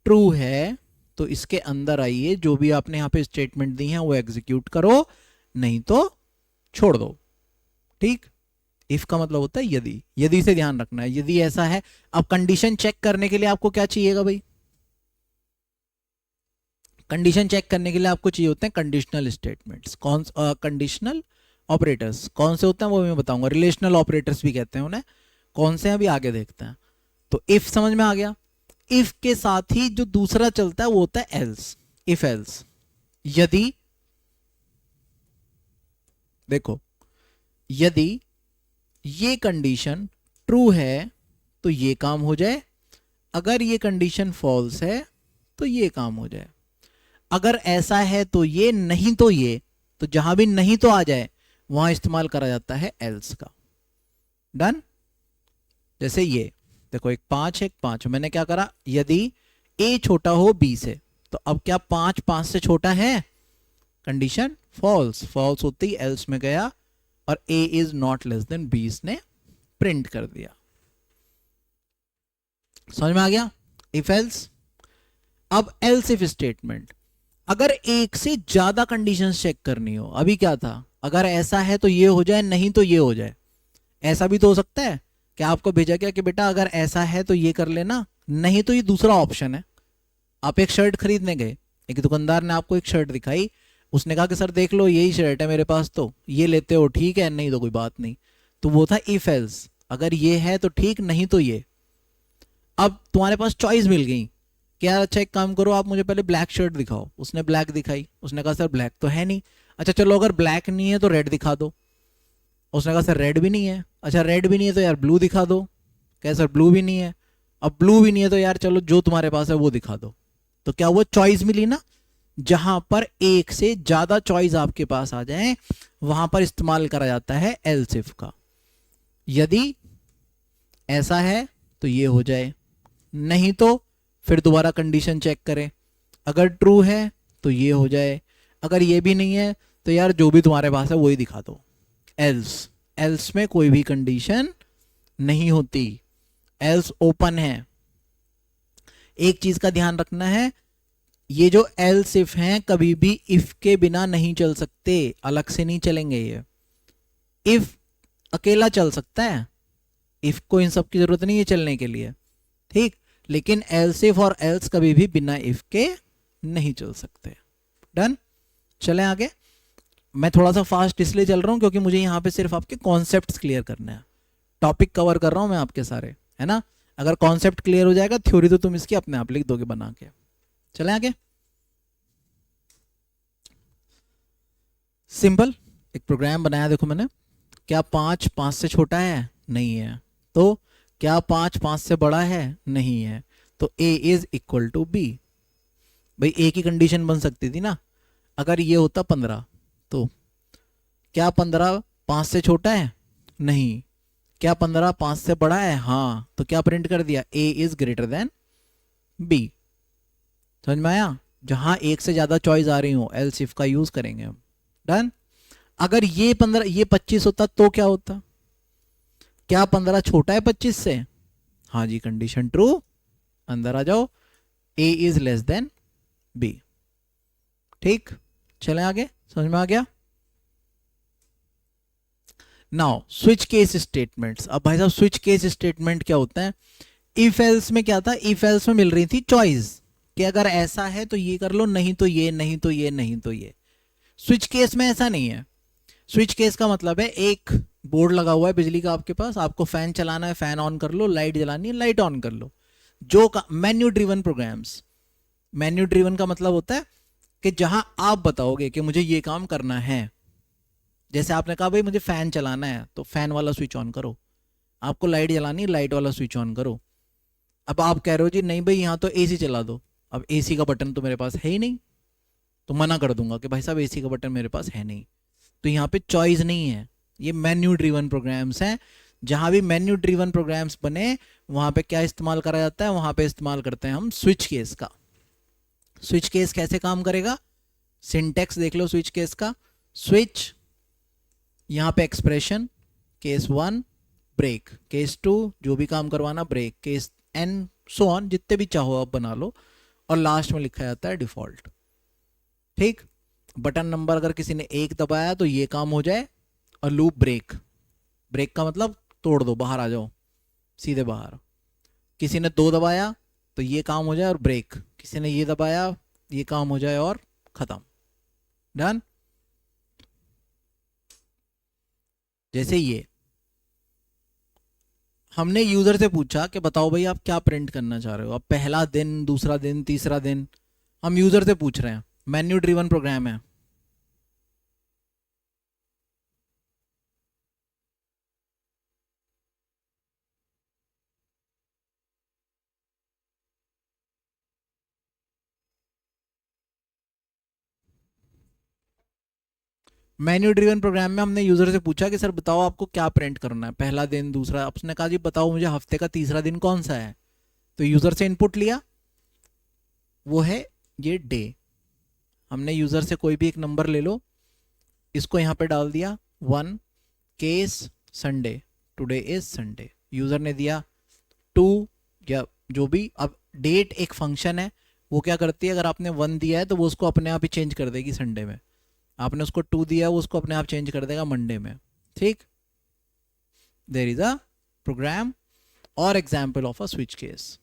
[SPEAKER 1] ट्रू है तो इसके अंदर आइए, जो भी आपने यहां पे स्टेटमेंट दी है वो एग्जीक्यूट करो, नहीं तो छोड़ दो, ठीक। इफ का मतलब होता है यदि, यदि से ध्यान रखना है, यदि ऐसा है। अब कंडीशन चेक करने के लिए आपको क्या चाहिएगा भाई, कंडीशन चेक करने के लिए आपको चाहिए होते हैं कंडीशनल स्टेटमेंट्स। कौन कंडीशनल ऑपरेटर्स कौन से होते हैं वो मैं बताऊंगा, रिलेशनल ऑपरेटर्स भी कहते हैं उन्हें, कौन से अभी आगे देखते हैं। तो इफ समझ में आ गया। इफ के साथ ही जो दूसरा चलता है वो होता है एल्स, इफ एल्स। यदि, देखो यदि ये कंडीशन ट्रू है तो ये काम हो जाए, अगर ये कंडीशन फॉल्स है तो ये काम हो जाए, अगर ऐसा है तो ये, नहीं तो ये, तो जहां भी नहीं तो आ जाए वहां इस्तेमाल करा जाता है एल्स का। डन। जैसे ये देखो, एक 5 एक 5, मैंने क्या करा, यदि ए छोटा हो बी से, तो अब क्या 5 5 से छोटा है, कंडीशन फॉल्स, फॉल्स होती एल्स में गया और a is not less than b ने प्रिंट कर दिया। समझ में आ गया, इफ एल्स। अब एल्स इफ स्टेटमेंट, अगर एक से ज्यादा कंडीशंस चेक करनी हो, अभी क्या था, अगर ऐसा है तो ये हो जाए, नहीं तो ये हो जाए। ऐसा भी तो हो सकता है कि आपको भेजा गया कि बेटा अगर ऐसा है तो ये कर लेना, नहीं तो ये दूसरा ऑप्शन है। आप एक शर्ट खरीदने गए, एक दुकानदार ने आपको एक शर्ट दिखाई, उसने कहा कि सर देख लो यही शर्ट है मेरे पास, तो ये लेते हो ठीक है, नहीं तो कोई बात नहीं। तो वो था इफ एल्स, अगर ये है तो ठीक, नहीं तो ये। अब तुम्हारे पास चॉइस मिल गई कि यार अच्छा एक काम करो, आप मुझे पहले ब्लैक शर्ट दिखाओ। उसने ब्लैक दिखाई, उसने कहा सर ब्लैक तो है नहीं। अच्छा चलो अगर ब्लैक नहीं है तो रेड दिखा दो। उसने कहा सर रेड भी नहीं है। अच्छा रेड भी नहीं है तो यार ब्लू दिखा दो। कहे सर ब्लू भी नहीं है। अब ब्लू भी नहीं है तो यार चलो जो तुम्हारे पास है वो दिखा दो। तो क्या वो चॉइस मिली ना, जहां पर एक से ज्यादा चॉइस आपके पास आ जाए वहां पर इस्तेमाल करा जाता है एल्स इफ का। यदि ऐसा है तो ये हो जाए, नहीं तो फिर दोबारा कंडीशन चेक करें, अगर ट्रू है तो ये हो जाए, अगर ये भी नहीं है तो यार जो भी तुम्हारे पास है वही दिखा दो। एल्स, एल्स में कोई भी कंडीशन नहीं होती, एल्स ओपन है। एक चीज का ध्यान रखना है, ये जो एल्स इफ हैं कभी भी इफ के बिना नहीं चल सकते, अलग से नहीं चलेंगे ये। इफ अकेला चल सकता है, इफ को इन सब की जरूरत नहीं है चलने के लिए, ठीक, लेकिन एल्स इफ और एल्स कभी भी बिना इफ के नहीं चल सकते। डन। चलें आगे। मैं थोड़ा सा फास्ट इसलिए चल रहा हूं क्योंकि मुझे यहां पे सिर्फ आपके कॉन्सेप्ट्स क्लियर करने हैं, टॉपिक कवर कर रहा हूं मैं आपके सारे, है ना। अगर कॉन्सेप्ट क्लियर हो जाएगा, थ्योरी तो तुम इसकी अपने आप लिख दोगे बना के। चलें आगे। सिंपल एक प्रोग्राम बनाया, देखो मैंने, क्या 5 5 से छोटा है, नहीं है, तो क्या 5 5 से बड़ा है, नहीं है, तो a is equal to B. भाई ए की कंडीशन बन सकती थी ना, अगर ये होता 15, तो क्या 15 5 से छोटा है, नहीं, क्या 15 5 से बड़ा है, हाँ, तो क्या प्रिंट कर दिया, a is greater than b। समझ में आया, जहां एक से ज्यादा चॉइस आ रही हो एल्स इफ का यूज करेंगे हम। डन। अगर ये 15 ये 25 होता तो क्या होता, क्या 15 छोटा है 25 से, हाँ जी, कंडीशन ट्रू, अंदर आ जाओ, a is less than b। ठीक, चलें आगे, समझ में आ गया। Now switch case statements. अब भाई साहब स्विच केस स्टेटमेंट क्या होता है, इफ एल्स में क्या था, इफ एल्स में मिल रही थी चॉइस कि अगर ऐसा है तो ये कर लो, नहीं तो ये, नहीं तो ये, नहीं तो ये। स्विच केस में ऐसा नहीं है। स्विच केस का मतलब है एक बोर्ड लगा हुआ है बिजली का आपके पास, आपको फैन चलाना है फैन ऑन कर लो, लाइट जलानी है लाइट ऑन कर लो। जो का menu driven programs, menu driven का मतलब होता है कि जहां आप बताओगे कि मुझे ये काम करना है, जैसे आपने कहा भाई मुझे फैन चलाना है तो फैन वाला स्विच ऑन करो, आपको लाइट जलानी है लाइट वाला स्विच ऑन करो। अब आप कह रहे हो जी नहीं भाई यहाँ तो एसी चला दो, अब एसी का बटन तो मेरे पास है ही नहीं, तो मना कर दूंगा कि भाई साहब एसी का बटन मेरे पास है नहीं। तो यहाँ पे चॉइस नहीं है, ये मेन्यू ड्रिवन प्रोग्राम्स हैं। जहां भी मेन्यू ड्रिवन प्रोग्राम्स बने वहां पे क्या इस्तेमाल करा जाता है, वहां पे इस्तेमाल करते हैं हम स्विच केस का। स्विच केस कैसे काम करेगा, सिंटेक्स देख लो स्विच केस का। स्विच, यहाँ पे एक्सप्रेशन, केस 1 ब्रेक, केस 2 जो भी काम करवाना break, case and so on, जितने भी चाहो आप बना लो, और लास्ट में लिखा जाता है डिफॉल्ट। ठीक, बटन नंबर अगर किसी ने 1 दबाया तो ये काम हो जाए, और लूप ब्रेक, ब्रेक का मतलब तोड़ दो, बाहर आ जाओ, सीधे बाहर। किसी ने 2 दबाया तो ये काम हो जाए और ब्रेक, किसी ने ये दबाया ये काम हो जाए और खत्म। डन। जैसे ये हमने यूजर से पूछा कि बताओ भाई आप क्या प्रिंट करना चाह रहे हो, अब पहला दिन, दूसरा दिन, तीसरा दिन, हम यूजर से पूछ रहे हैं, मेन्यू ड्रिवन प्रोग्राम है। मेन्यू ड्रिवन प्रोग्राम में हमने यूजर से पूछा कि सर बताओ आपको क्या प्रिंट करना है, पहला दिन, दूसरा, उसने कहा जी बताओ मुझे हफ्ते का तीसरा दिन कौन सा है। तो यूजर से इनपुट लिया, वो है ये डे। हमने यूजर से कोई भी एक नंबर ले लो, इसको यहाँ पे डाल दिया 1, case Sunday, today is Sunday. User ने दिया 2 या जो भी। अब डेट एक फंक्शन है, वो क्या करती है, अगर आपने 1 दिया है तो वो उसको अपने आप ही चेंज कर देगी संडे में, आपने उसको 2 दिया है वो उसको अपने आप चेंज कर देगा मंडे में। ठीक, देयर इज अ प्रोग्राम और example of a switch case.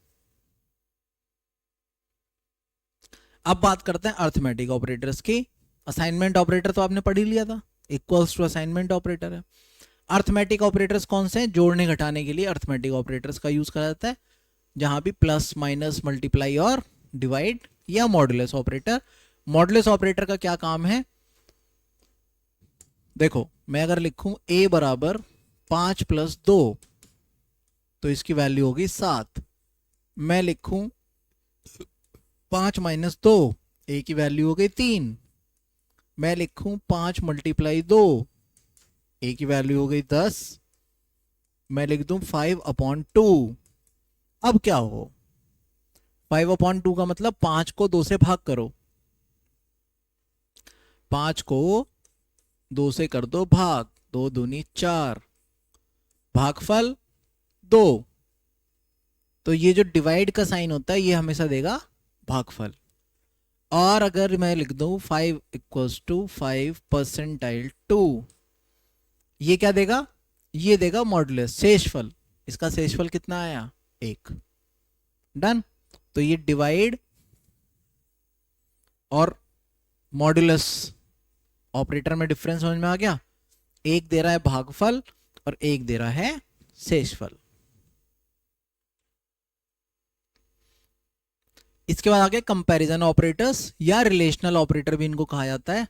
[SPEAKER 1] अब बात करते हैं अर्थमेटिक ऑपरेटर्स की। असाइनमेंट ऑपरेटर तो आपने पढ़ ही लिया था, इक्वल्स टू असाइनमेंट ऑपरेटर है। अर्थमेटिक ऑपरेटर्स कौन से हैं, जोड़ने घटाने के लिए अर्थमेटिक ऑपरेटर्स का यूज करा जाता है, जहां भी प्लस माइनस मल्टीप्लाई और डिवाइड, या मॉडुलस ऑपरेटर। मॉडुलस ऑपरेटर का क्या काम है, देखो मैं अगर लिखूं a बराबर 5 + 2 तो इसकी वैल्यू होगी 7। मैं लिखूं 5 - 2, a की वैल्यू हो गई 3। मैं लिखूं 5 × 2, a की वैल्यू हो गई 10। मैं लिख दूं 5/2। अब क्या हो, 5/2 का मतलब 5 को 2 से भाग करो, 5 को 2 से कर दो भाग, 2 दूनी 4, भागफल 2। तो ये जो डिवाइड का साइन होता है ये हमेशा देगा भागफल। और अगर मैं लिख दूं 5 = 5 परसेंटाइल 2, ये क्या देगा, ये देगा मॉडुलस, शेषफल। इसका शेषफल कितना आया, 1। डन। तो ये डिवाइड और मॉडुलस ऑपरेटर में डिफरेंस समझ में आ गया। एक दे रहा है भागफल और एक दे रहा है शेषफल। इसके बाद आगे कंपैरिजन ऑपरेटर्स या रिलेशनल ऑपरेटर भी इनको कहा जाता है।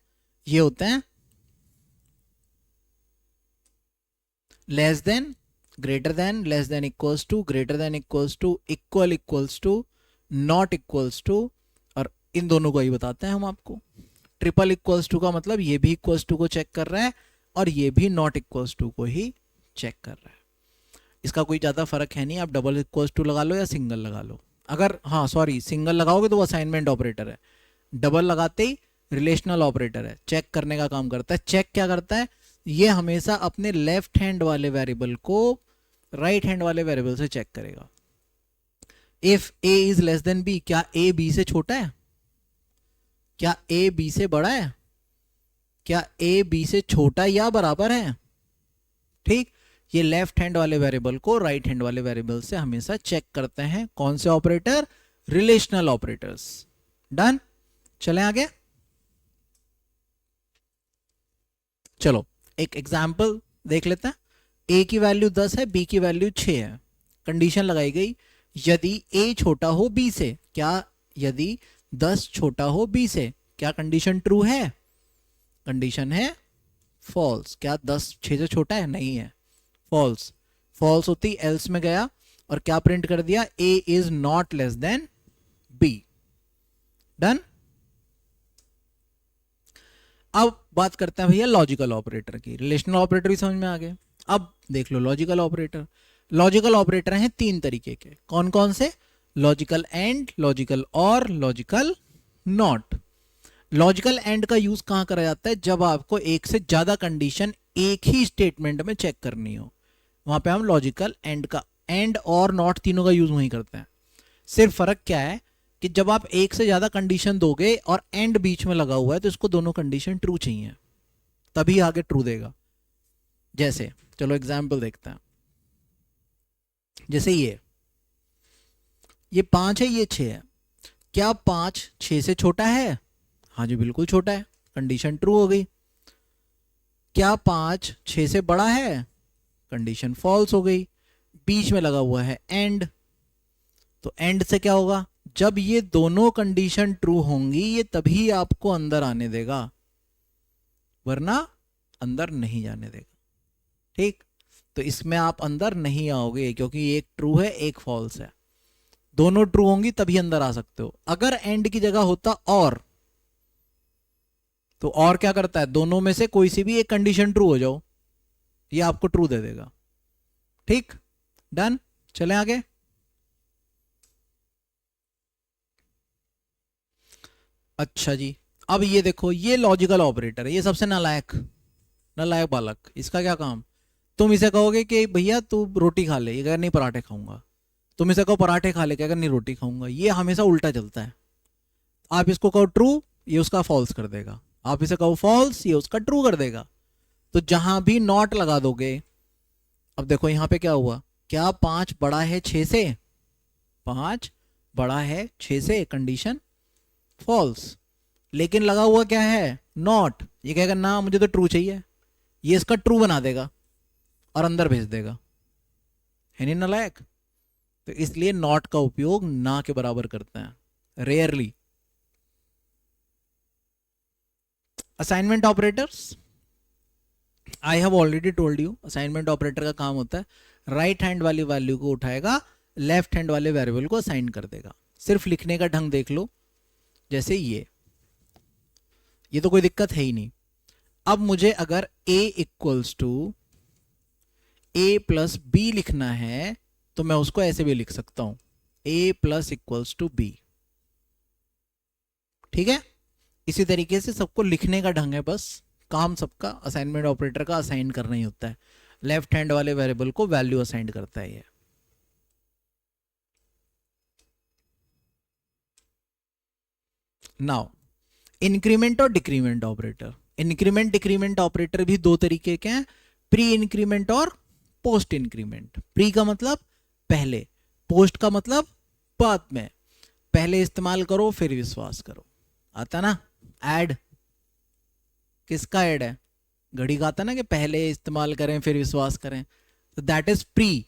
[SPEAKER 1] ये होते हैं less than, greater than, less than equals to, greater than equals to, equal equals to, not equals to, और इन दोनों को ही बताते हैं हम आपको। ट्रिपल इक्वल्स टू का मतलब ये भी इक्वल्स टू को चेक कर रहा है और ये भी नॉट इक्वल्स टू को ही चेक कर रहा है। इसका कोई ज़्यादा फर्क है नहीं, आप डबल इक्वल्स टू लगा लो या सिंगल लगा लो। अगर हाँ सॉरी सिंगल लगाओगे तो वो असाइनमेंट ऑपरेटर है, डबल लगाते ही रिलेशनल ऑपरेटर है, चेक करने का काम करता है। चेक क्या करता है, ये हमेशा अपने लेफ्ट हैंड वाले वेरिएबल को राइट हैंड वाले वेरिएबल से चेक करेगा। If a is less than b, क्या a b से छोटा है, क्या a b से बड़ा है, क्या a b से छोटा या बराबर है। ठीक, ये लेफ्ट हैंड वाले वेरिएबल को राइट हैंड वाले वेरिएबल से हमेशा चेक करते हैं। कौन से ऑपरेटर, रिलेशनल ऑपरेटर्स। डन, चलें आगे। चलो एक एग्जाम्पल देख लेते हैं। a की वैल्यू 10 है, b की वैल्यू 6 है। कंडीशन लगाई गई यदि a छोटा हो b से, क्या यदि 10 छोटा हो b से, क्या कंडीशन ट्रू है, कंडीशन है फॉल्स। क्या 10 6 से छोटा है, नहीं है, फॉल्स। फॉल्स होती एल्स में गया और क्या प्रिंट कर दिया, a is not less then b। Done. अब बात करते हैं भैया लॉजिकल ऑपरेटर की। रिलेशनल ऑपरेटर भी समझ में आ गए, अब देख लो लॉजिकल ऑपरेटर। लॉजिकल ऑपरेटर हैं 3 तरीके के, कौन कौन से, लॉजिकल एंड, लॉजिकल और, लॉजिकल नॉट। लॉजिकल एंड का यूज कहां करा जाता है, जब आपको एक से ज्यादा कंडीशन एक ही स्टेटमेंट में चेक करनी हो, वहां पे हम लॉजिकल एंड का, एंड और नॉट तीनों का यूज वहीं करते हैं। सिर्फ फर्क क्या है कि जब आप एक से ज्यादा कंडीशन दोगे और एंड बीच में लगा हुआ है तो इसको दोनों कंडीशन ट्रू चाहिए, तभी आगे ट्रू देगा। जैसे चलो एग्जाम्पल देखते हैं, जैसे ये 5 है, ये 6 है, क्या 5 6 से छोटा है, हाँ जी बिल्कुल छोटा है, कंडीशन ट्रू हो गई। क्या 5 6 से बड़ा है, कंडीशन फॉल्स हो गई। बीच में लगा हुआ है एंड, तो एंड से क्या होगा, जब ये दोनों कंडीशन ट्रू होंगी ये तभी आपको अंदर आने देगा, वरना अंदर नहीं जाने देगा। ठीक, तो इसमें आप अंदर नहीं आओगे क्योंकि एक ट्रू है एक फॉल्स है, दोनों ट्रू होंगी तभी अंदर आ सकते हो। अगर एंड की जगह होता तो और क्या करता है, दोनों में से कोई सी भी एक कंडीशन ट्रू हो जाओ, ये आपको ट्रू दे देगा। ठीक, डन, चले आगे। अच्छा जी, अब ये देखो, ये लॉजिकल ऑपरेटर है, ये सबसे नालायक नालायक बालक। इसका क्या काम, तुम इसे कहोगे कि भैया तू रोटी खा ले, ये कहेगा नहीं पराठे खाऊंगा। तुम इसे कहो पराठे खा ले, कहेगा नहीं रोटी खाऊंगा। ये हमेशा उल्टा चलता है। आप इसको कहो ट्रू, ये उसका फॉल्स कर देगा। आप इसे कहो फॉल्स, ये उसका ट्रू कर देगा। तो जहां भी नॉट लगा दोगे, अब देखो यहां पे क्या हुआ, क्या 5 बड़ा है 6 से, 5 बड़ा है 6 से, कंडीशन फॉल्स। लेकिन लगा हुआ क्या है, नॉट, ये कहेगा ना मुझे तो ट्रू चाहिए, ये इसका ट्रू बना देगा और अंदर भेज देगा। है नहीं नालायक। तो इसलिए नॉट का उपयोग ना के बराबर करते हैं, rarely. Assignment operators, I have already told you, assignment operator का काम होता है राइट हैंड वाली वैल्यू को उठाएगा, लेफ्ट हैंड वाले वेरिएबल को असाइन कर देगा। सिर्फ लिखने का ढंग देख लो, जैसे ये तो कोई दिक्कत है ही नहीं। अब मुझे अगर a equals to a plus B लिखना है, तो मैं उसको ऐसे भी लिख सकता हूं, a plus equals to B. ठीक है, इसी तरीके से सबको लिखने का ढंग है, बस काम सबका असाइनमेंट ऑपरेटर का असाइन करना ही होता है। लेफ्ट हैंड वाले वेरिएबल को वैल्यू असाइन करता है ये। नाउ इंक्रीमेंट और decrement operator. Increment decrement operator भी दो तरीके के हैं, प्री इंक्रीमेंट और पोस्ट इंक्रीमेंट। प्री का मतलब पहले, पोस्ट का मतलब बाद में। पहले इस्तेमाल करो फिर विश्वास करो, आता ना। ऐड किसका ऐड है, घड़ी का आता ना कि पहले इस्तेमाल करें फिर विश्वास करें, तो दैट इज प्री,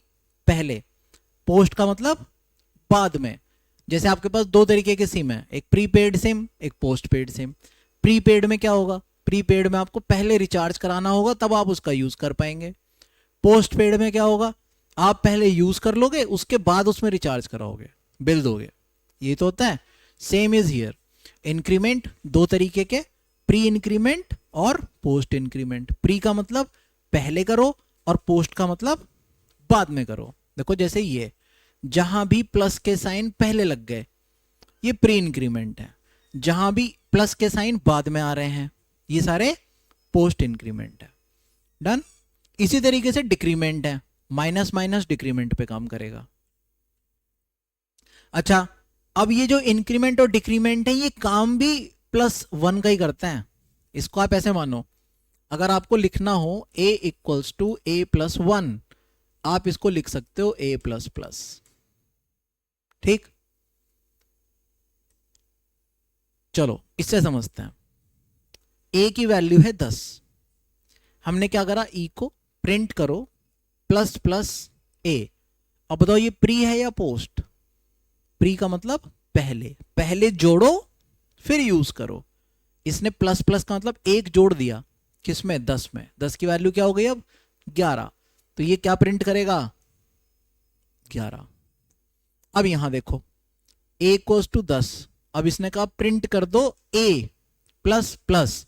[SPEAKER 1] पहले। पोस्ट का मतलब बाद में। जैसे आपके पास दो तरीके के सिम है, एक प्रीपेड सिम, एक पोस्ट पेड सिम। प्रीपेड में क्या होगा, प्रीपेड में आपको पहले रिचार्ज कराना होगा, तब आप उसका यूज कर पाएंगे। पोस्ट पेड में क्या होगा, आप पहले यूज कर लोगे, उसके बाद उसमें रिचार्ज कराओगे, बिल दोगे। ये तो होता है। सेम इज हियर, इंक्रीमेंट दो तरीके के, प्री इंक्रीमेंट और पोस्ट इंक्रीमेंट। प्री का मतलब पहले करो और पोस्ट का मतलब बाद में करो। देखो जैसे ये, जहां भी प्लस के साइन पहले लग गए, ये प्री इंक्रीमेंट है। जहां भी प्लस के साइन बाद में आ रहे हैं, ये सारे पोस्ट इंक्रीमेंट है। डन। इसी तरीके से डिक्रीमेंट है, माइनस माइनस डिक्रीमेंट पे काम करेगा। अच्छा, अब ये जो इंक्रीमेंट और डिक्रीमेंट है, ये काम भी +1 का ही करते हैं। इसको आप ऐसे मानो, अगर आपको लिखना हो a equals to a plus 1, आप इसको लिख सकते हो a प्लस प्लस। ठीक, चलो इससे समझते हैं। a की वैल्यू है 10, हमने क्या करा, e को प्रिंट करो प्लस प्लस a। अब बताओ ये प्री है या पोस्ट। प्री का मतलब पहले, पहले जोड़ो फिर यूज करो। इसने प्लस प्लस का मतलब एक जोड़ दिया, किसमें, 10 में। 10 की वैल्यू क्या हो गई अब, 11। तो ये क्या प्रिंट करेगा, 11। अब यहां देखो, a इक्वल्स टू 10, अब इसने कहा प्रिंट कर दो a प्लस प्लस।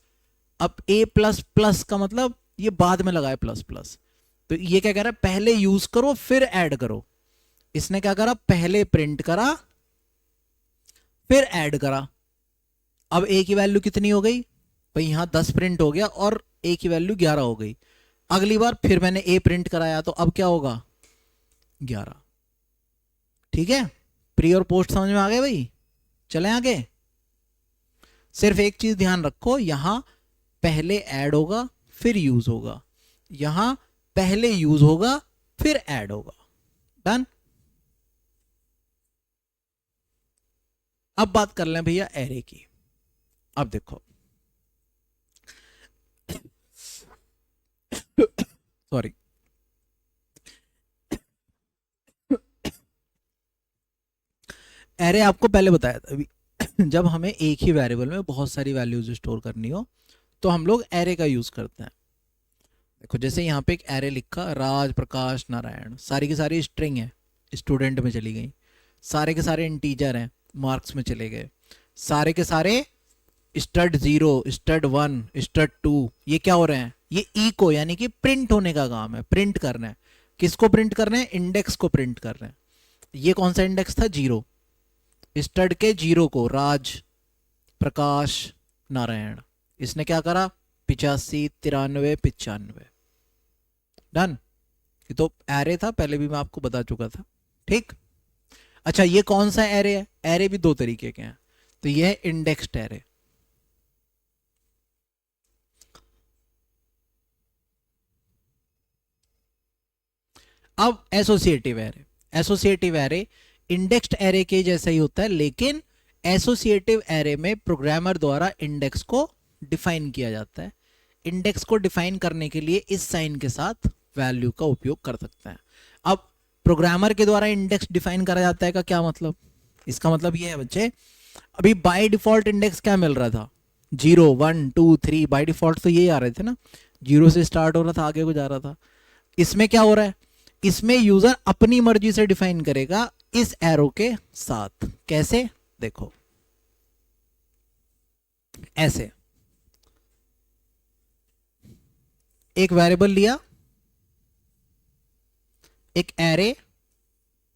[SPEAKER 1] अब a प्लस प्लस का मतलब ये बाद में लगाए प्लस प्लस, तो ये क्या कह रहा है, पहले यूज करो फिर ऐड करो। इसने क्या करा, पहले प्रिंट करा फिर ऐड करा। अब a की वैल्यू कितनी हो गई भाई, यहां 10 प्रिंट हो गया और a की वैल्यू 11 हो गई। अगली बार फिर मैंने a प्रिंट कराया, तो अब क्या होगा, 11। ठीक है, प्री और पोस्ट समझ में आ गए भाई। चलें आगे। सिर्फ एक चीज ध्यान रखो, यहां पहले ऐड होगा फिर यूज होगा, यहां पहले यूज होगा फिर ऐड होगा। डन। अब बात कर लें भैया एरे की। अब देखो सॉरी, एरे आपको पहले बताया था अभी, जब हमें एक ही वेरिएबल में बहुत सारी वैल्यूज स्टोर करनी हो तो हम लोग एरे का यूज करते हैं। देखो जैसे यहाँ पे एक एरे लिखा, राज प्रकाश नारायण, सारी की सारी स्ट्रिंग है, स्टूडेंट में चली गई। सारे के सारे इंटीजर हैं, मार्क्स में चले गए। सारे के सारे स्टड 0, स्टड 1, स्टड 2, ये क्या हो रहे हैं, ये ई को यानी कि प्रिंट होने का काम है, प्रिंट करना है। किसको प्रिंट कर रहे हैं, इंडेक्स को प्रिंट कर रहे हैं। ये कौन सा इंडेक्स था, 0, स्टड के 0 को राज, प्रकाश, नारायण, इसने क्या करा 85, 93, 95, डन। ये तो एरे था, पहले भी मैं आपको बता चुका था, ठीक। अच्छा ये कौन सा एरे है, एरे भी दो तरीके के हैं, तो ये है इंडेक्स्ड एरे। अब associative array, associative array indexed array के जैसा ही होता है, लेकिन एसोसिएटिव एरे में प्रोग्रामर द्वारा इंडेक्स को डिफाइन किया जाता है। इंडेक्स को डिफाइन करने के लिए इस साइन के साथ वैल्यू का उपयोग कर सकते हैं। अब प्रोग्रामर के द्वारा इंडेक्स डिफाइन करा जाता है का क्या मतलब, इसका मतलब ये है बच्चे, अभी बाय डिफॉल्ट इंडेक्स क्या मिल रहा था, 0, 1, 2, 3, बाय डिफॉल्ट तो ये आ रहे थे ना, 0 से स्टार्ट हो रहा था, आगे को जा रहा था। इसमें क्या हो रहा है, इसमें यूजर अपनी मर्जी से डिफाइन करेगा इस एरो के साथ। कैसे, देखो ऐसे, एक वेरिएबल लिया, एक एरे,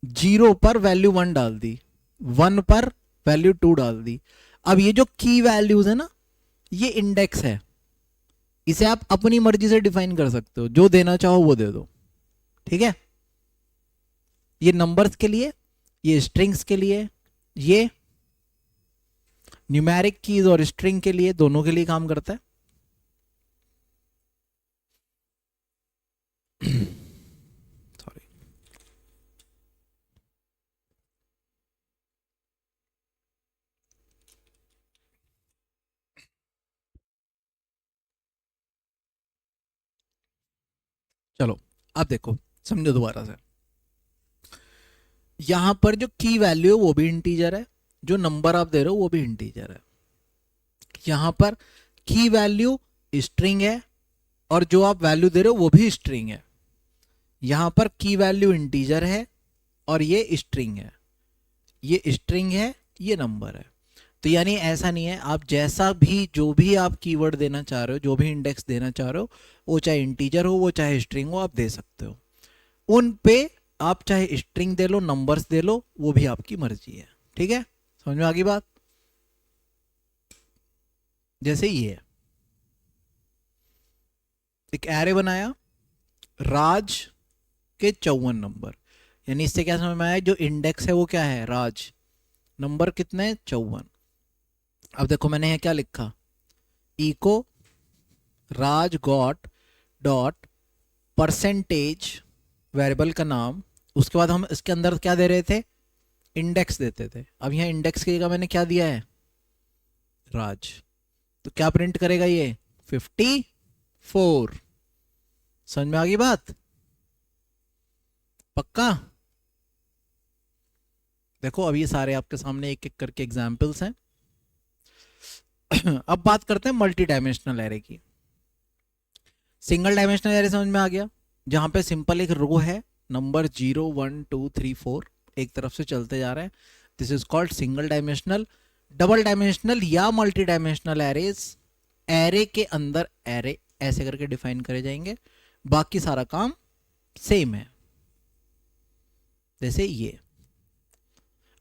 [SPEAKER 1] 0 पर वैल्यू 1 डाल दी, 1 पर वैल्यू 2 डाल दी। अब ये जो की वैल्यूज है ना, ये इंडेक्स है, इसे आप अपनी मर्जी से डिफाइन कर सकते हो, जो देना चाहो वो दे दो, ठीक है। ये नंबर्स के लिए, ये स्ट्रिंग्स के लिए, ये न्यूमेरिक कीज और स्ट्रिंग के लिए, दोनों के लिए काम करता है। सॉरी, चलो अब देखो, समझो दोबारा से। यहां पर जो की वैल्यू है वो भी इंटीजर है, जो नंबर आप दे रहे हो वो भी इंटीजर है। यहां पर की वैल्यू स्ट्रिंग है और जो आप वैल्यू दे रहे हो वो भी स्ट्रिंग है। यहां पर की वैल्यू इंटीजर है और ये स्ट्रिंग है, ये स्ट्रिंग है, ये नंबर है। तो यानी ऐसा नहीं है, आप जैसा भी, जो भी आप कीवर्ड देना चाह रहे हो, जो भी इंडेक्स देना चाह रहे हो, वो चाहे इंटीजर हो, वो चाहे स्ट्रिंग हो, आप दे सकते हो। उन पे आप चाहे string they low, numbers they लो, वो भी आपकी मर्जी है, ठीक है। समझ में आ गई बात। जैसे ये है, एक एरे बनाया, राज के 54 नंबर, यानी इससे क्या समझ में आया, जो इंडेक्स है वो क्या है, राज, नंबर कितने, 54। अब देखो मैंने यहाँ क्या लिखा, इको राज गॉट डॉट परसेंटेज, वेरिएबल का नाम, उसके बाद हम इसके अंदर क्या दे रहे थे, इंडेक्स देते थे। अब यहाँ इंडेक्स की जगह मैंने क्या दिया है, राज, तो क्या प्रिंट करेगा ये, 54। समझ में आ गई बात, पक्का। देखो अब ये सारे आपके सामने एक एक करके एग्जाम्पल्स हैं। अब बात करते हैं मल्टी डायमेंशनल एरे की। सिंगल डायमेंशनल एरे समझ में आ गया, जहां पे सिंपल एक रो है, नंबर 0, 1, 2, 3, 4 एक तरफ से चलते जा रहे हैं, this is called single dimensional. Double dimensional या मल्टी डायमेंशनल एरेज, एरे के अंदर एरे ऐसे करके डिफाइन करे जाएंगे, बाकी सारा काम सेम है। जैसे ये,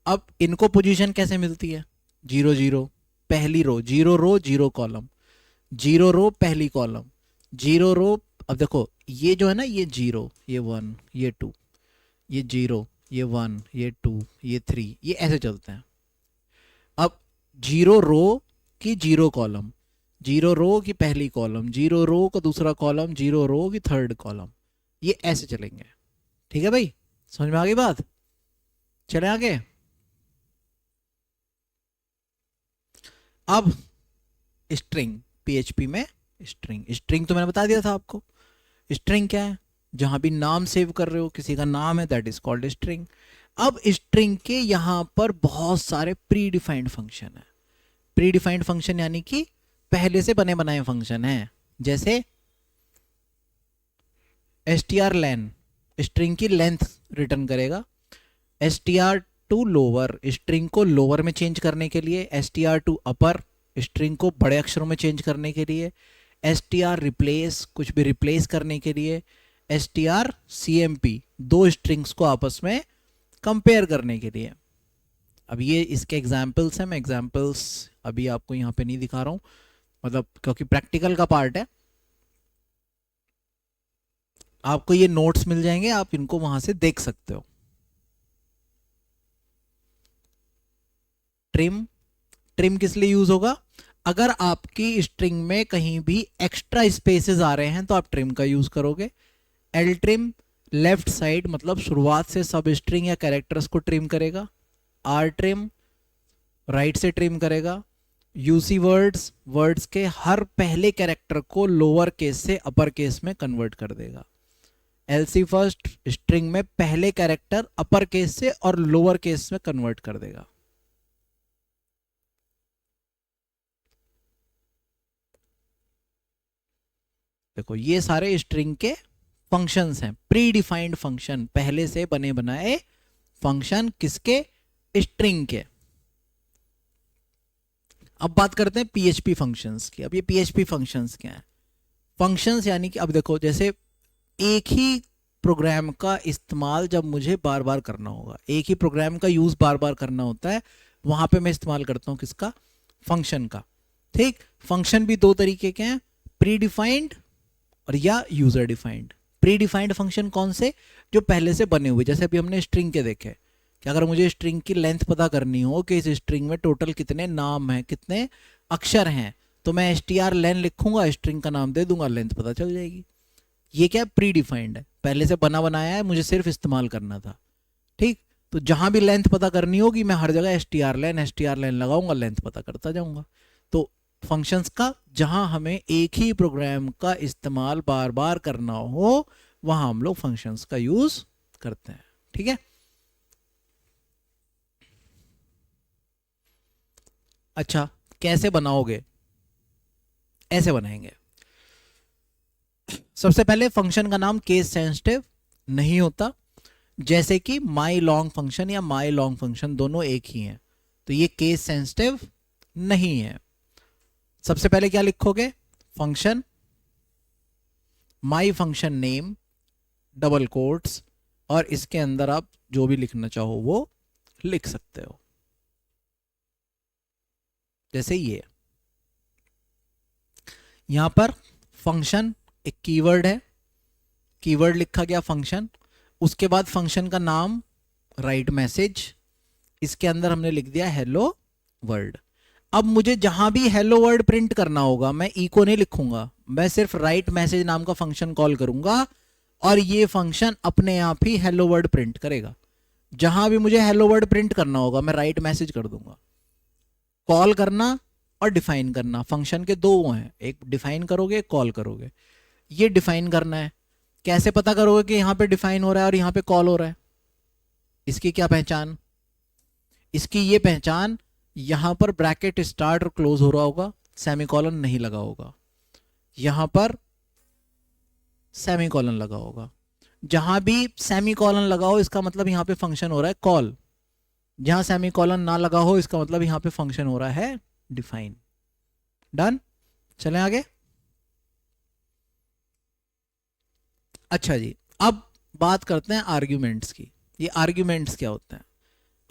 [SPEAKER 1] अब इनको पोजीशन कैसे मिलती है, 0, 0 पहली रो, 0 रो 0 कॉलम, 0 रो पहली कॉलम, 0 रो। अब देखो ये जो है ना, ये 0, ये 1, ये 2, ये 0, ये 1, ये 2, ये 3, ये ऐसे चलते हैं। अब 0 रो की 0 कॉलम, 0 रो की पहली कॉलम, 0 रो का दूसरा कॉलम, 0 रो की थर्ड कॉलम, ये ऐसे चलेंगे, ठीक है भाई। समझ में आ गई बात, चले आगे। अब स्ट्रिंग, पीएचपी में स्ट्रिंग, स्ट्रिंग तो मैंने बता दिया था आपको, स्ट्रिंग क्या है, जहां भी नाम सेव कर रहे हो, किसी का नाम है, दैट इज कॉल्ड स्ट्रिंग। अब स्ट्रिंग के यहां पर बहुत सारे प्री डिफाइंड फंक्शन है। प्री डिफाइंड फंक्शन यानी कि पहले से बने बनाए फंक्शन है, जैसे strlen स्ट्रिंग की लेंथ रिटर्न करेगा, str टू लोअर स्ट्रिंग को लोअर में चेंज करने के लिए, str टू अपर स्ट्रिंग को बड़े अक्षरों में चेंज करने के लिए, str रिप्लेस कुछ भी रिप्लेस करने के लिए, strcmp दो स्ट्रिंग्स को आपस में कंपेयर करने के लिए। अब ये इसके एग्जाम्पल्स हैं, मैं एग्जाम्पल्स अभी आपको यहाँ पे नहीं दिखा रहा हूँ, मतलब क्योंकि प्रैक्टिकल का पार्ट है। आपको ये नोट्स मिल जाएंगे, आप इनको वहां से देख सकते हो। ट्रिम, ट्रिम किस लिए यूज होगा? अगर आपकी स्ट्रिंग में कहीं भी एक्स्ट्रा स्पेसेस आ रहे हैं तो आप ट्रिम का यूज करोगे। एल ट्रिम लेफ्ट साइड मतलब शुरुआत से सब स्ट्रिंग या कैरेक्टर्स को ट्रिम करेगा। आर ट्रिम राइट से ट्रिम करेगा। यूसी वर्ड्स वर्ड्स के हर पहले कैरेक्टर को लोअर केस से अपर केस में कन्वर्ट कर देगा। एलसी फर्स्ट स्ट्रिंग में पहले कैरेक्टर अपर केस से और लोअर केस में कन्वर्ट कर देगा। देखो ये सारे स्ट्रिंग के फंक्शंस हैं, प्री डिफाइंड फंक्शन, पहले से बने बनाए फंक्शन, किसके? स्ट्रिंग के। अब बात करते हैं पीएचपी फंक्शंस की। अब ये पीएचपी फंक्शंस क्या हैं? फंक्शंस यानी कि अब देखो, जैसे एक ही प्रोग्राम का इस्तेमाल जब मुझे बार बार करना होगा, एक ही प्रोग्राम का यूज बार बार करना होता है, वहां पे मैं इस्तेमाल करता हूं किसका? फंक्शन का। ठीक, फंक्शन भी दो तरीके के हैं, प्री डिफाइंड और या user defined. Pre defined function कौन से? जो पहले से बने हुए, जैसे अभी हमने स्ट्रिंग के देखे कि अगर मुझे स्ट्रिंग की लेंथ पता करनी हो कि इस स्ट्रिंग में टोटल कितने नाम हैं, कितने अक्षर हैं, तो मैं str_len लिखूंगा, स्ट्रिंग का नाम दे दूंगा, लेंथ पता चल जाएगी। ये क्या? प्री डिफाइंड है, पहले से बना बनाया है, मुझे सिर्फ इस्तेमाल करना था। ठीक, तो जहां भी लेंथ पता करनी होगी मैं हर जगह str_len लगाऊंगा, लेंथ पता करता जाऊंगा। तो फंक्शंस का जहां हमें एक ही प्रोग्राम का इस्तेमाल बार बार करना हो वहां हम लोग फंक्शंस का यूज करते हैं। ठीक है, अच्छा कैसे बनाओगे? ऐसे बनाएंगे। सबसे पहले फंक्शन का नाम केस सेंसिटिव नहीं होता, जैसे कि माई लॉन्ग फंक्शन या माई लॉन्ग फंक्शन दोनों एक ही हैं, तो ये केस सेंसिटिव नहीं है। सबसे पहले क्या लिखोगे? Function my function name double quotes, और इसके अंदर आप जो भी लिखना चाहो वो लिख सकते हो, जैसे ये। यहां पर फंक्शन एक कीवर्ड है, कीवर्ड लिखा गया फंक्शन, उसके बाद फंक्शन का नाम राइट मैसेज, इसके अंदर हमने लिख दिया हेलो वर्ल्ड। अब मुझे जहां भी हेलो वर्ल्ड प्रिंट करना होगा मैं इको नहीं लिखूंगा, मैं सिर्फ राइट मैसेज नाम का फंक्शन कॉल करूंगा और ये फंक्शन अपने आप ही हेलो वर्ल्ड प्रिंट करेगा। जहां भी मुझे हेलो वर्ल्ड प्रिंट करना होगा मैं राइट मैसेज कर दूंगा। कॉल करना और डिफाइन करना, फंक्शन के दो वो हैं, एक डिफाइन करोगे, कॉल करोगे। ये डिफाइन करना है, कैसे पता करोगे कि यहां पे डिफाइन हो रहा है और यहां पे कॉल हो रहा है? इसकी क्या पहचान? इसकी ये पहचान, यहां पर ब्रैकेट स्टार्ट और क्लोज हो रहा होगा, सेमीकोलन नहीं लगा होगा, यहां पर सेमीकोलन लगा होगा। जहां भी सेमीकोलन लगा हो इसका मतलब यहां पे फंक्शन हो रहा है कॉल, जहां सेमीकोलन ना लगा हो इसका मतलब यहां पे फंक्शन हो रहा है डिफाइन। डन, चलें आगे। अच्छा जी, अब बात करते हैं आर्ग्यूमेंट्स की। ये आर्ग्यूमेंट्स क्या होते हैं?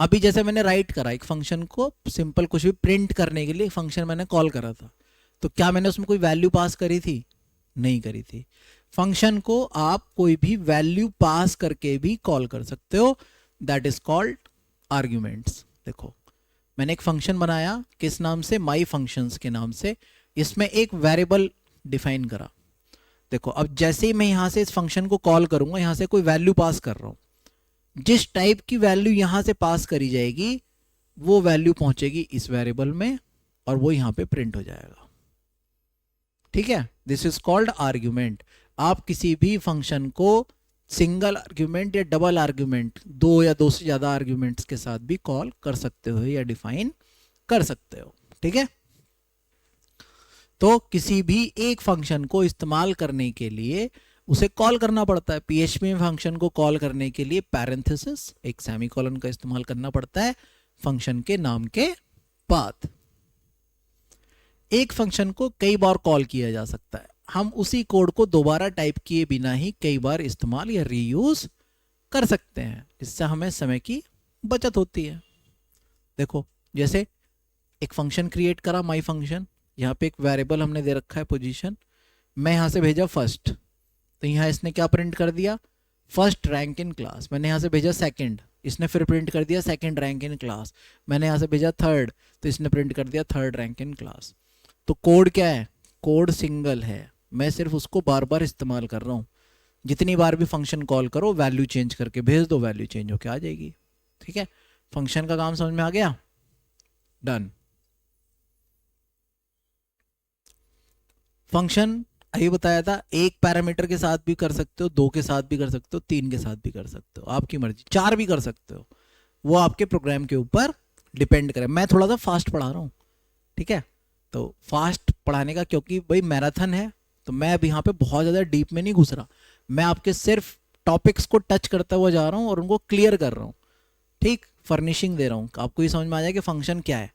[SPEAKER 1] अभी जैसे मैंने राइट करा एक फंक्शन को, सिंपल कुछ भी प्रिंट करने के लिए फंक्शन मैंने कॉल करा था, तो क्या मैंने उसमें कोई वैल्यू पास करी थी? नहीं करी थी। फंक्शन को आप कोई भी वैल्यू पास करके भी कॉल कर सकते हो, दैट इज कॉल्ड आर्ग्यूमेंट्स। देखो मैंने एक फंक्शन बनाया, किस नाम से? माई फंक्शंस के नाम से। इसमें एक वेरिएबल डिफाइन करा। देखो अब जैसे ही मैं यहां से इस फंक्शन को कॉल करूंगा, यहां से कोई वैल्यू पास कर रहा हूं, जिस टाइप की वैल्यू यहां से पास करी जाएगी वो वैल्यू पहुंचेगी इस वेरिएबल में और वो यहां पे प्रिंट हो जाएगा। ठीक है, दिस इज कॉल्ड आर्ग्यूमेंट। आप किसी भी फंक्शन को सिंगल आर्ग्यूमेंट या डबल आर्ग्यूमेंट, दो या दो से ज्यादा आर्ग्यूमेंट्स के साथ भी कॉल कर सकते हो या डिफाइन कर सकते हो। ठीक है, तो किसी भी एक फंक्शन को इस्तेमाल करने के लिए उसे कॉल करना पड़ता है। पीएचपी में फंक्शन को कॉल करने के लिए पैरेंथेसिस, एक सेमीकोलन का इस्तेमाल करना पड़ता है फंक्शन के नाम के बाद। एक फंक्शन को कई बार कॉल किया जा सकता है, हम उसी कोड को दोबारा टाइप किए बिना ही कई बार इस्तेमाल या रीयूज कर सकते हैं, इससे हमें समय की बचत होती है। देखो जैसे एक फंक्शन क्रिएट करा, माई फंक्शन, यहाँ पे एक वेरिएबल हमने दे रखा है पोजीशन, मैं यहाँ से भेजा फर्स्ट, तो यहाँ इसने क्या प्रिंट कर दिया, फर्स्ट रैंक इन क्लास। मैंने यहाँ से भेजा सेकंड, इसने फिर प्रिंट कर दिया सेकंड रैंक इन क्लास। मैंने यहाँ से भेजा थर्ड, तो इसने प्रिंट कर दिया थर्ड रैंक इन क्लास। तो कोड क्या है, कोड सिंगल है, मैं सिर्फ उसको बार बार इस्तेमाल कर रहा हूँ। जितनी बार भी फंक्शन कॉल करो वैल्यू चेंज करके भेज दो, वैल्यू चेंज होके आ जाएगी। ठीक है, फंक्शन का काम समझ में आ गया, डन। फंक्शन ये बताया था, एक पैरामीटर के साथ भी कर सकते हो, दो के साथ भी कर सकते हो, तीन के साथ भी कर सकते हो, आपकी मर्जी, चार भी कर सकते हो, वो आपके प्रोग्राम के ऊपर डिपेंड करे। मैं थोड़ा सा फास्ट पढ़ा रहा हूँ, ठीक है, तो फास्ट पढ़ाने का, क्योंकि भाई मैराथन है, तो मैं अब यहाँ पे बहुत ज़्यादा डीप में नहीं घुस रहा, मैं आपके सिर्फ टॉपिक्स को टच करता हुआ जा रहा हूँ और उनको क्लियर कर रहा हूँ। ठीक, फर्निशिंग दे रहा हूँ, आपको ये समझ में आ जाए कि फंक्शन क्या है।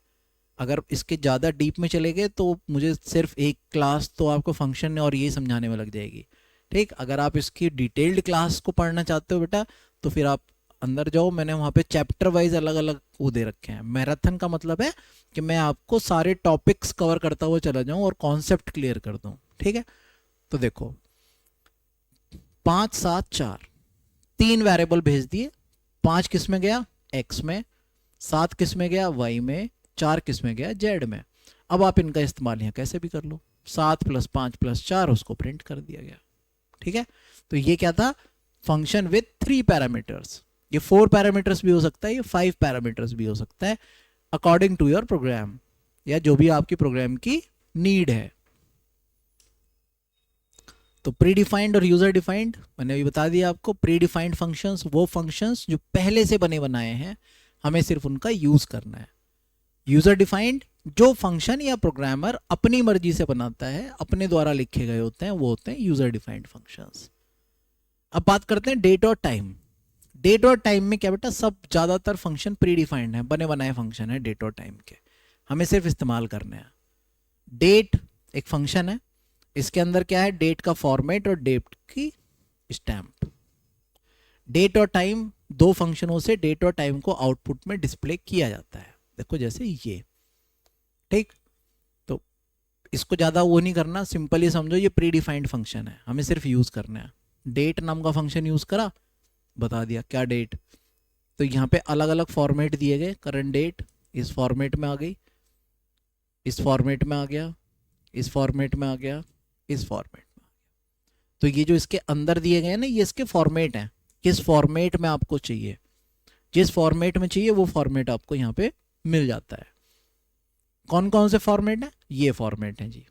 [SPEAKER 1] अगर इसके ज़्यादा डीप में चले गए तो मुझे सिर्फ एक क्लास तो आपको फंक्शन और ये समझाने में लग जाएगी। ठीक, अगर आप इसकी डिटेल्ड क्लास को पढ़ना चाहते हो बेटा, तो फिर आप अंदर जाओ, मैंने वहाँ पे चैप्टर वाइज अलग अलग वो दे रखे हैं। मैराथन का मतलब है कि मैं आपको सारे टॉपिक्स कवर करता हुआ चला जाऊँ और कॉन्सेप्ट क्लियर कर दूँ। ठीक है, तो देखो 5 7 4 तीन वेरिएबल भेज दिए, 5 किस में गया, x में, 7 किस में गया, y में, 4 किस में गया, z में। अब आप इनका इस्तेमाल यहाँ कैसे भी कर लो, 7 + 5 + 4 उसको प्रिंट कर दिया गया। ठीक है, तो ये क्या था, फंक्शन विथ 3 पैरामीटर्स। ये 4 पैरामीटर्स भी हो सकता है, ये 5 पैरामीटर्स भी हो सकता है, अकॉर्डिंग टू योर प्रोग्राम, या जो भी आपकी प्रोग्राम की नीड है। तो प्री डिफाइंड और यूजर डिफाइंड मैंने अभी बता दिया आपको। प्री डिफाइंड फंक्शंस वो फंक्शंस जो पहले से बने बनाए हैं, हमें सिर्फ उनका यूज करना है। यूजर डिफाइंड जो फंक्शन या प्रोग्रामर अपनी मर्जी से बनाता है, अपने द्वारा लिखे गए होते हैं, वो होते हैं यूजर डिफाइंड फंक्शंस। अब बात करते हैं डेट और टाइम। डेट और टाइम में क्या बेटा, सब ज्यादातर फंक्शन प्री डिफाइंड है, बने बनाए फंक्शन है डेट और टाइम के, हमें सिर्फ इस्तेमाल करने हैं। डेट एक फंक्शन है, इसके अंदर क्या है, डेट का फॉर्मेट और डेट की स्टैम्प। डेट और टाइम दो फंक्शनों से डेट और टाइम को आउटपुट में डिस्प्ले किया जाता है। देखो जैसे ये, ठीक, तो इसको ज़्यादा वो नहीं करना, सिंपल ही समझो ये प्री डिफाइंड फंक्शन है, हमें सिर्फ यूज़ करना है। डेट नाम का फंक्शन यूज़ करा, बता दिया क्या डेट, तो यहाँ पे अलग अलग फॉर्मेट दिए गए, करंट डेट इस फॉर्मेट में आ गई, इस फॉर्मेट में आ गया, इस फॉर्मेट में आ गया, इस फॉर्मेट में। तो ये जो इसके अंदर दिए गए ना, ये इसके फॉर्मेट हैं, किस फॉर्मेट में आपको चाहिए, जिस फॉर्मेट में चाहिए वो फॉर्मेट आपको यहाँ पे मिल जाता है। कौन कौन से फॉर्मेट है, ये फॉर्मेट है जी।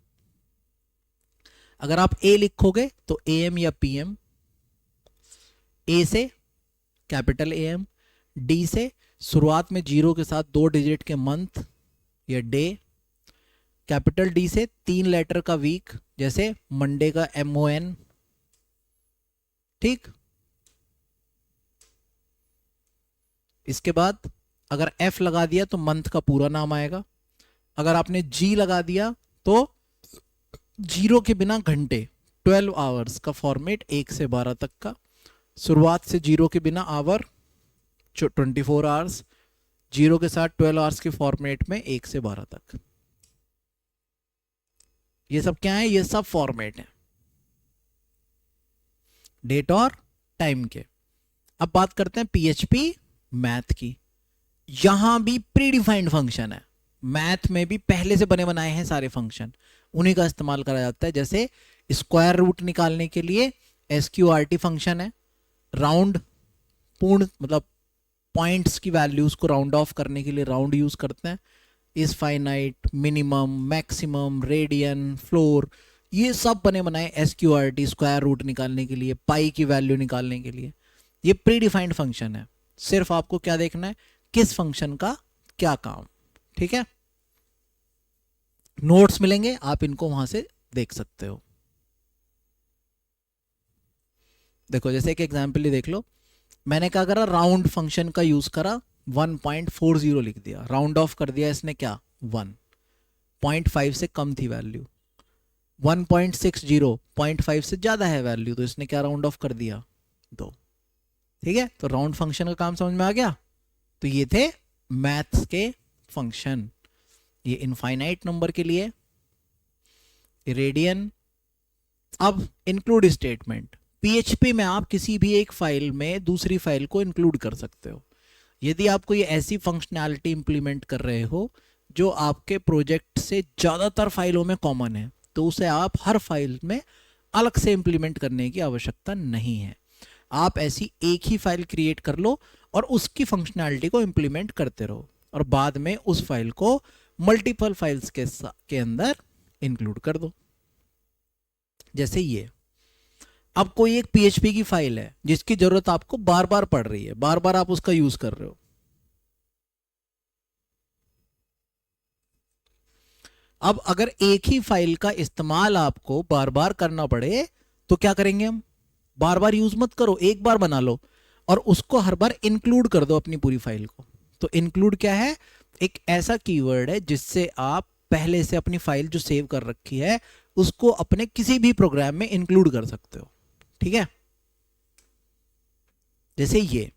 [SPEAKER 1] अगर आप ए लिखोगे तो AM या PM, ए से कैपिटल AM, डी से शुरुआत में 0 के साथ 2 डिजिट के मंथ या डे, कैपिटल डी से 3 लेटर का वीक, जैसे मंडे का MON। ठीक, इसके बाद अगर F लगा दिया तो मंथ का पूरा नाम आएगा। अगर आपने G लगा दिया तो 0 के बिना घंटे, 12 आवर्स का फॉर्मेट, 1 से 12 तक का, शुरुआत से 0 के बिना आवर 24 आवर्स, 0 के साथ 12 आवर्स के फॉर्मेट में 1 से 12 तक। ये सब क्या है, ये सब फॉर्मेट है डेट और टाइम के। अब बात करते हैं PHP मैथ की। यहां भी प्री डिफाइंड फंक्शन है, मैथ में भी पहले से बने बनाए हैं सारे फंक्शन, उन्हीं का इस्तेमाल करा जाता है। जैसे स्क्वायर रूट निकालने के लिए SQRT फंक्शन है, राउंड पूर्ण मतलब पॉइंट्स की वैल्यूज को राउंड ऑफ करने के लिए राउंड यूज करते हैं। Is finite, minimum, maximum, radian, floor, ये सब बने बनाए SQRT स्क्वायर रूट निकालने के लिए, पाई की वैल्यू निकालने के लिए। ये प्री डिफाइंड फंक्शन है, सिर्फ आपको क्या देखना है, किस फंक्शन का क्या काम। ठीक है, नोट्स मिलेंगे, आप इनको वहां से देख सकते हो। देखो जैसे एक एग्जांपल ही देख लो, मैंने क्या करा, राउंड फंक्शन का यूज करा, 1.40 लिख दिया, राउंड ऑफ कर दिया इसने क्या, 1। 0.5 से कम थी वैल्यू, 1.60 0.5 से ज़्यादा है वैल्यू, तो इसने क्या राउंड ऑफ कर दिया 2। ठीक है, तो राउंड फंक्शन का काम समझ में आ गया। तो ये थे मैथ्स के फंक्शन, ये इनफाइनाइट नंबर के लिए, रेडियन। अब इंक्लूड स्टेटमेंट, पीएचपी में आप किसी भी एक फाइल में दूसरी फाइल को इंक्लूड कर सकते हो। यदि आप कोई ऐसी फंक्शनैलिटी इंप्लीमेंट कर रहे हो जो आपके प्रोजेक्ट से ज़्यादातर फाइलों में कॉमन है, तो उसे आप हर फाइल में अलग से इंप्लीमेंट करने की आवश्यकता नहीं है। आप ऐसी एक ही फाइल क्रिएट कर लो और उसकी फंक्शनैलिटी को इंप्लीमेंट करते रहो, और बाद में उस फाइल को मल्टीपल फाइल्स के अंदर इंक्लूड कर दो। जैसे ये, अब कोई एक पीएचपी की फाइल है जिसकी जरूरत आपको बार बार पड़ रही है, बार बार आप उसका यूज कर रहे हो। अब अगर एक ही फाइल का इस्तेमाल आपको बार बार करना पड़े तो क्या करेंगे हम? बार बार यूज मत करो, एक बार बना लो और उसको हर बार इंक्लूड कर दो अपनी पूरी फाइल को। तो इंक्लूड क्या है? एक ऐसा कीवर्ड है जिससे आप पहले से अपनी फाइल जो सेव कर रखी है उसको अपने किसी भी प्रोग्राम में इंक्लूड कर सकते हो। ठीक है, जैसे ये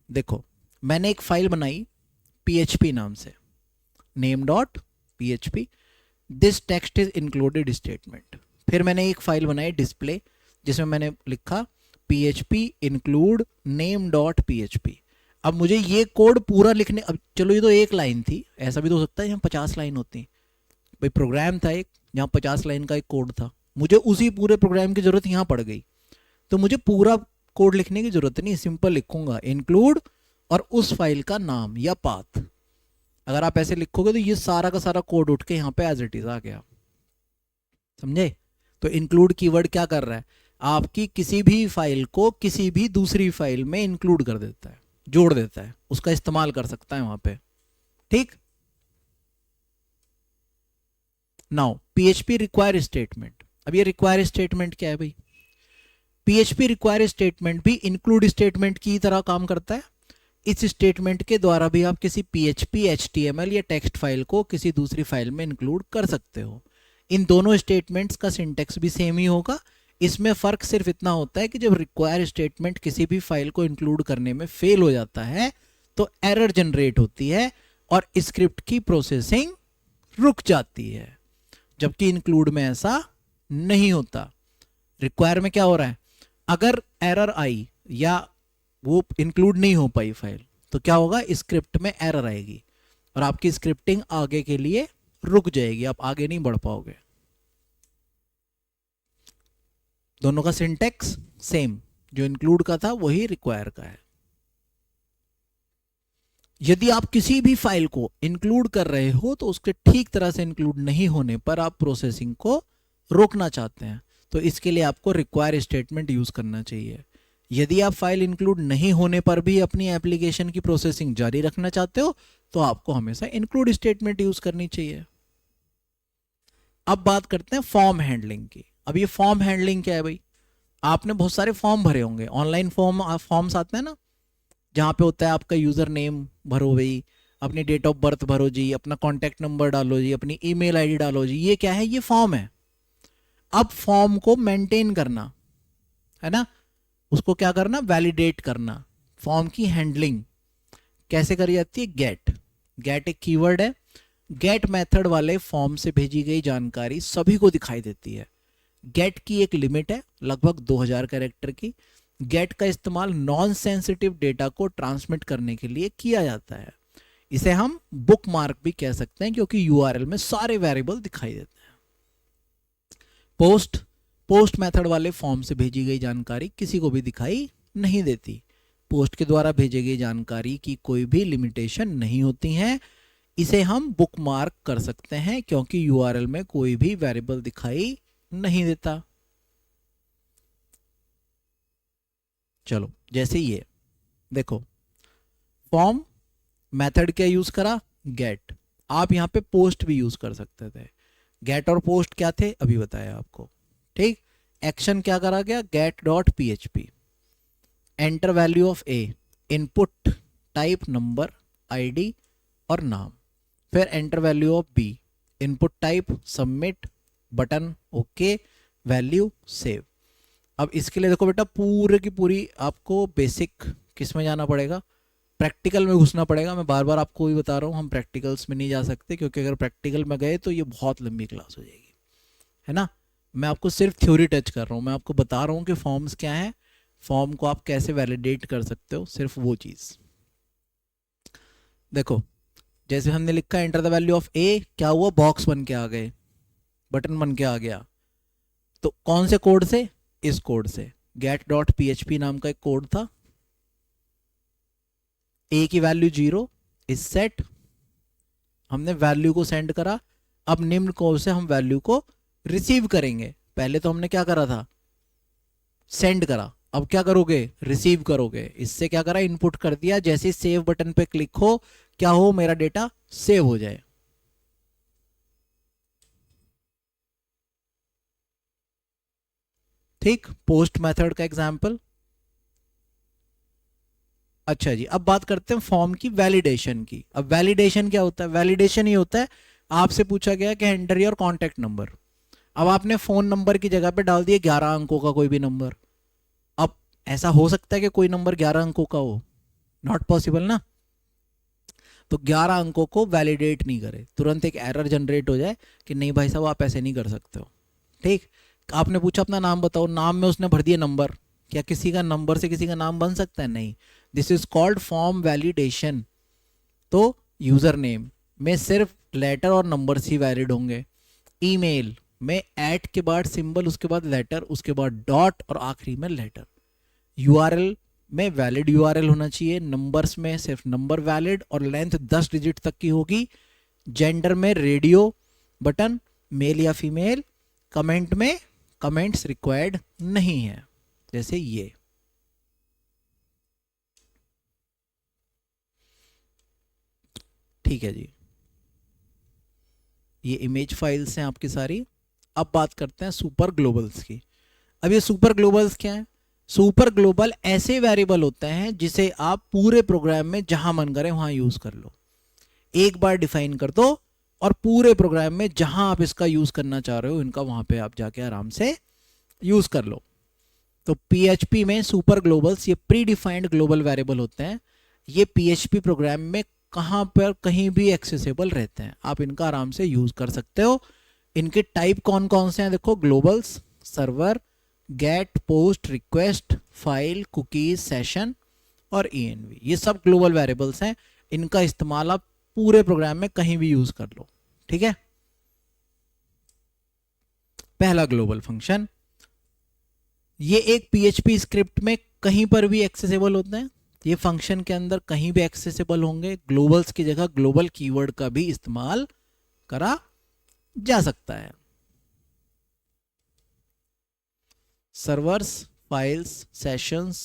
[SPEAKER 1] देखो, मैंने एक फाइल बनाई php नाम से, name.php, this text is included statement. फिर मैंने एक फाइल बनाई डिस्प्ले जिसमें मैंने लिखा php include name.php। अब मुझे ये कोड पूरा लिखने, अब चलो ये तो एक लाइन थी, ऐसा भी तो हो सकता है यहाँ 50 लाइन होती। भाई प्रोग्राम था एक जहाँ 50 लाइन का एक कोड था, मुझे उसी पूरे प्रोग्राम की जरूरत यहाँ पड़ गई, तो मुझे पूरा कोड लिखने की जरूरत नहीं, सिंपल लिखूंगा इंक्लूड और उस फाइल का नाम या पाथ। अगर आप ऐसे लिखोगे तो ये सारा का सारा कोड उठ के यहाँ पे एज इट इज आ गया। समझे? तो इंक्लूड कीवर्ड क्या कर रहा है? आपकी किसी भी फाइल को किसी भी दूसरी फाइल में इंक्लूड कर देता है, जोड़ देता है, उसका इस्तेमाल कर सकता है वहां पे। ठीक, नाउ पीएचपी रिक्वायर स्टेटमेंट। अब ये रिक्वायर स्टेटमेंट क्या है भाई? पीएचपी रिक्वायर स्टेटमेंट भी इंक्लूड स्टेटमेंट की तरह काम करता है। इस स्टेटमेंट के द्वारा भी आप किसी पीएचपी एचटीएमएल या टेक्स्ट फाइल को किसी दूसरी फाइल में इंक्लूड कर सकते हो। इन दोनों स्टेटमेंट्स का सिंटेक्स भी सेम ही होगा, इसमें फ़र्क सिर्फ इतना होता है कि जब रिक्वायर स्टेटमेंट किसी भी फाइल को इंक्लूड करने में फेल हो जाता है तो एरर जनरेट होती है और स्क्रिप्ट की प्रोसेसिंग रुक जाती है, जबकि इंक्लूड में ऐसा नहीं होता। रिक्वायर में क्या हो रहा है? अगर एरर आई या वो इंक्लूड नहीं हो पाई फाइल तो क्या होगा? स्क्रिप्ट में एरर आएगी और आपकी स्क्रिप्टिंग आगे के लिए रुक जाएगी, आप आगे नहीं बढ़ पाओगे। दोनों का सिंटेक्स सेम, जो इंक्लूड का था वही रिक्वायर का है। यदि आप किसी भी फाइल को इंक्लूड कर रहे हो तो उसके ठीक तरह से इंक्लूड नहीं होने पर आप प्रोसेसिंग को रोकना चाहते हैं, तो इसके लिए आपको रिक्वायर स्टेटमेंट यूज करना चाहिए। यदि आप फाइल इंक्लूड नहीं होने पर भी अपनी एप्लीकेशन की प्रोसेसिंग जारी रखना चाहते हो तो आपको हमेशा इंक्लूड स्टेटमेंट यूज करनी चाहिए। अब बात करते हैं फॉर्म हैंडलिंग की। अब ये फॉर्म हैंडलिंग क्या है भाई? आपने बहुत सारे फॉर्म भरे होंगे, ऑनलाइन फॉर्म्स आते हैं ना, जहाँ पे होता है आपका यूजर नेम भरो भाई, अपनी डेट ऑफ बर्थ भरो जी, अपना कॉन्टैक्ट नंबर डालो जी, अपनी ईमेल आईडी डालो जी। ये क्या है? ये फॉर्म है। अब फॉर्म को मेंटेन करना है ना, उसको क्या करना? वैलिडेट करना। फॉर्म की हैंडलिंग कैसे करी जाती है? गेट एक कीवर्ड है। गेट मेथड वाले फॉर्म से भेजी गई जानकारी सभी को दिखाई देती है। गेट की एक लिमिट है लगभग 2000 कैरेक्टर की। गेट का इस्तेमाल नॉन सेंसिटिव डेटा को ट्रांसमिट करने के लिए किया जाता है। इसे हम बुक मार्क भी कह सकते हैं क्योंकि यूआरएल में सारे वेरिएबल दिखाई देते हैं। पोस्ट मेथड वाले फॉर्म से भेजी गई जानकारी किसी को भी दिखाई नहीं देती। पोस्ट के द्वारा भेजी गई जानकारी की कोई भी लिमिटेशन नहीं होती है। इसे हम बुक मार्क कर सकते हैं क्योंकि यूआरएल में कोई भी वेरिएबल दिखाई नहीं देता। चलो, जैसे ये देखो, फॉर्म मेथड क्या यूज करा? गेट। आप यहां पे पोस्ट भी यूज कर सकते थे। गेट और पोस्ट क्या थे अभी बताया आपको। ठीक, एक्शन क्या करा गया? Get dot PHP, enter value of A, input type number, ID और नाम। फिर enter value of B, input type submit, button okay, value save. अब इसके लिए देखो बेटा पूरे की पूरी आपको बेसिक किस में जाना पड़ेगा, प्रैक्टिकल में घुसना पड़ेगा। मैं बार बार आपको भी बता रहा हूँ, हम प्रैक्टिकल्स में नहीं जा सकते, क्योंकि अगर प्रैक्टिकल में गए तो ये बहुत लंबी क्लास हो जाएगी, है ना। मैं आपको सिर्फ थ्योरी टच कर रहा हूँ, मैं आपको बता रहा हूँ कि फॉर्म्स क्या है, फॉर्म को आप कैसे वैलिडेट कर सकते हो, सिर्फ वो चीज़। देखो जैसे हमने लिखा एंटर द वैल्यू ऑफ ए, क्या हुआ, बॉक्स बन के आ गए, बटन बन के आ गया। तो कौन से कोड से, इस कोड से, get.php नाम का एक कोड था, ए की वैल्यू 0 इज सेट, हमने वैल्यू को सेंड करा। अब निम्न कोड से हम वैल्यू को रिसीव करेंगे। पहले तो हमने क्या करा था, सेंड करा, अब क्या करोगे, रिसीव करोगे। इससे क्या करा, इनपुट कर दिया, जैसे सेव बटन पे क्लिक हो, क्या हो, मेरा डेटा सेव हो जाए। ठीक, पोस्ट मेथड का एग्जांपल। अच्छा जी, अब बात करते हैं फॉर्म की वैलिडेशन की। अब वैलिडेशन क्या होता है, वैलिडेशन ये होता है, आपसे पूछा गया कि एंटर योर कॉन्टैक्ट नंबर। अब आपने फोन नंबर की जगह पे डाल दिया 11 अंकों का कोई भी नंबर। अब ऐसा हो सकता है कि कोई नंबर 11 अंकों का हो, नॉट पॉसिबल ना। तो 11 अंकों को वैलिडेट नहीं करे, तुरंत एक एरर जनरेट हो जाए कि नहीं भाई साहब आप ऐसे नहीं कर सकते हो। ठीक, आपने पूछा अपना नाम बताओ, नाम में उसने भर दिया नंबर, क्या किसी का नंबर से किसी का नाम बन सकता है, नहीं। This is called form validation. तो यूजर नेम में सिर्फ लेटर और नंबर्स ही वैलिड होंगे, ईमेल में ऐट के बाद सिंबल, उसके बाद लेटर, उसके बाद डॉट और आखिरी में लेटर। यूआरएल में वैलिड यूआरएल होना चाहिए, नंबर्स में सिर्फ नंबर वैलिड और लेंथ 10 डिजिट तक की होगी। जेंडर में रेडियो बटन मेल या फीमेल, कमेंट में कमेंट्स रिक्वायर्ड नहीं है, जैसे ये। ठीक है जी, ये इमेज फाइल्स हैं आपकी सारी। अब बात करते हैं सुपर ग्लोबल्स की। अब ये सुपर ग्लोबल्स क्या है, सुपर ग्लोबल ऐसे वेरिएबल होते हैं जिसे आप पूरे प्रोग्राम में जहां मन करे वहां यूज कर लो। एक बार डिफाइन कर दो और पूरे प्रोग्राम में जहां आप इसका यूज करना चाह रहे हो, इनका वहां पे आप जाके आराम से यूज कर लो। तो PHP में सुपर ग्लोबल्स ये प्री डिफाइंड ग्लोबल वेरिएबल होते हैं। ये PHP प्रोग्राम में कहां पर कहीं भी एक्सेसिबल रहते हैं, आप इनका आराम से यूज कर सकते हो। इनके टाइप कौन कौन से हैं, देखो, globals, server, get, post, request, file, cookies, session और env, ये सब ग्लोबल वेरिएबल्स हैं। इनका इस्तेमाल आप पूरे प्रोग्राम में कहीं भी यूज कर लो। ठीक है, पहला ग्लोबल फंक्शन, ये एक PHP स्क्रिप्ट में कहीं पर भी एक्सेसिबल होते हैं, ये फंक्शन के अंदर कहीं भी एक्सेसिबल होंगे। ग्लोबल्स की जगह ग्लोबल कीवर्ड का भी इस्तेमाल करा जा सकता है। सर्वर्स, फाइल्स, सेशंस,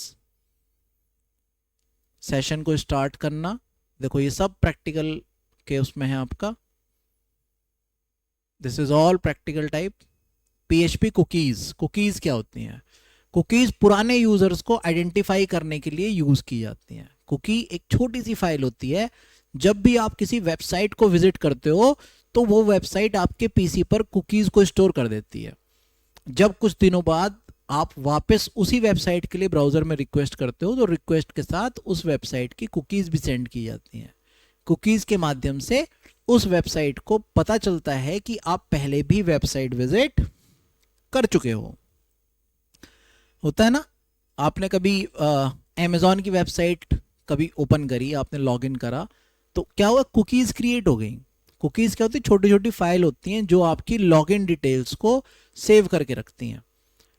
[SPEAKER 1] सेशन को स्टार्ट करना, देखो ये सब प्रैक्टिकल के उसमें है आपका, this is all practical type. PHP cookies, cookies क्या होती हैं, कुकीज पुराने यूजर्स को आइडेंटिफाई करने के लिए यूज की जाती हैं। कुकी एक छोटी सी फाइल होती है, जब भी आप किसी वेबसाइट को विजिट करते हो तो वो वेबसाइट आपके पीसी पर कुकीज को स्टोर कर देती है। जब कुछ दिनों बाद आप वापस उसी वेबसाइट के लिए ब्राउजर में रिक्वेस्ट करते हो तो रिक्वेस्ट के साथ उस वेबसाइट की कुकीज भी सेंड की जाती हैं। कुकीज के माध्यम से उस वेबसाइट को पता चलता है कि आप पहले भी वेबसाइट विजिट कर चुके हो। होता है ना, आपने कभी अमेज़ॉन की वेबसाइट कभी ओपन करी, आपने लॉगिन करा, तो क्या हुआ, कुकीज़ क्रिएट हो गई। कुकीज़ क्या होती है, छोटी छोटी फाइल होती हैं जो आपकी लॉगिन डिटेल्स को सेव करके रखती हैं।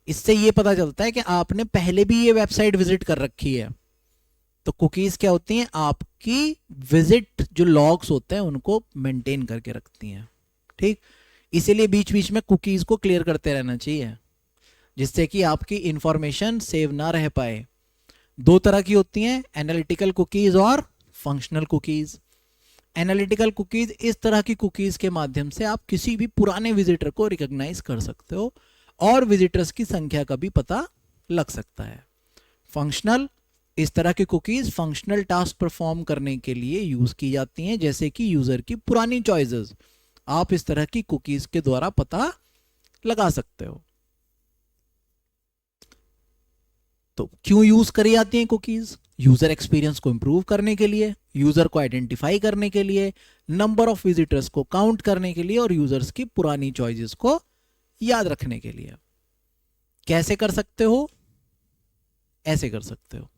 [SPEAKER 1] इससे ये पता चलता है कि आपने पहले भी ये वेबसाइट विजिट कर रखी है। तो कुकीज़ क्या होती हैं, आपकी विजिट जो लॉग्स होते हैं उनको मेंटेन करके रखती हैं। ठीक, इसीलिए बीच बीच में कुकीज़ को क्लियर करते रहना चाहिए, जिससे कि आपकी इंफॉर्मेशन सेव ना रह पाए। दो तरह की होती हैं, एनालिटिकल कुकीज और फंक्शनल कुकीज। एनालिटिकल कुकीज इस तरह की कुकीज के माध्यम से आप किसी भी पुराने विजिटर को रिकॉग्नाइज कर सकते हो और विजिटर्स की संख्या का भी पता लग सकता है। फंक्शनल, इस तरह की कुकीज फंक्शनल टास्क परफॉर्म करने के लिए यूज की जाती हैं, जैसे कि यूजर की पुरानी चॉइसेस, आप इस तरह की कुकीज के द्वारा पता लगा सकते हो। तो क्यों यूज करी जाती हैं कुकीज? यूजर एक्सपीरियंस को इंप्रूव करने के लिए, यूजर को आइडेंटिफाई करने के लिए, नंबर ऑफ विजिटर्स को काउंट करने के लिए और यूजर्स की पुरानी चॉइसेस को याद रखने के लिए। कैसे कर सकते हो? ऐसे कर सकते हो।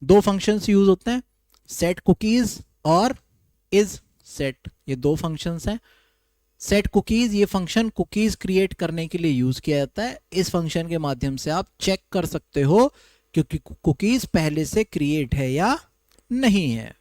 [SPEAKER 1] दो फंक्शंस यूज होते हैं, सेट कुकीज और इज सेट, ये दो फंक्शंस हैं। सेट कुकीज, ये फंक्शन कुकीज क्रिएट करने के लिए यूज किया जाता है। इस फंक्शन के माध्यम से आप चेक कर सकते हो क्योंकि कुकीज पहले से क्रिएट है या नहीं है।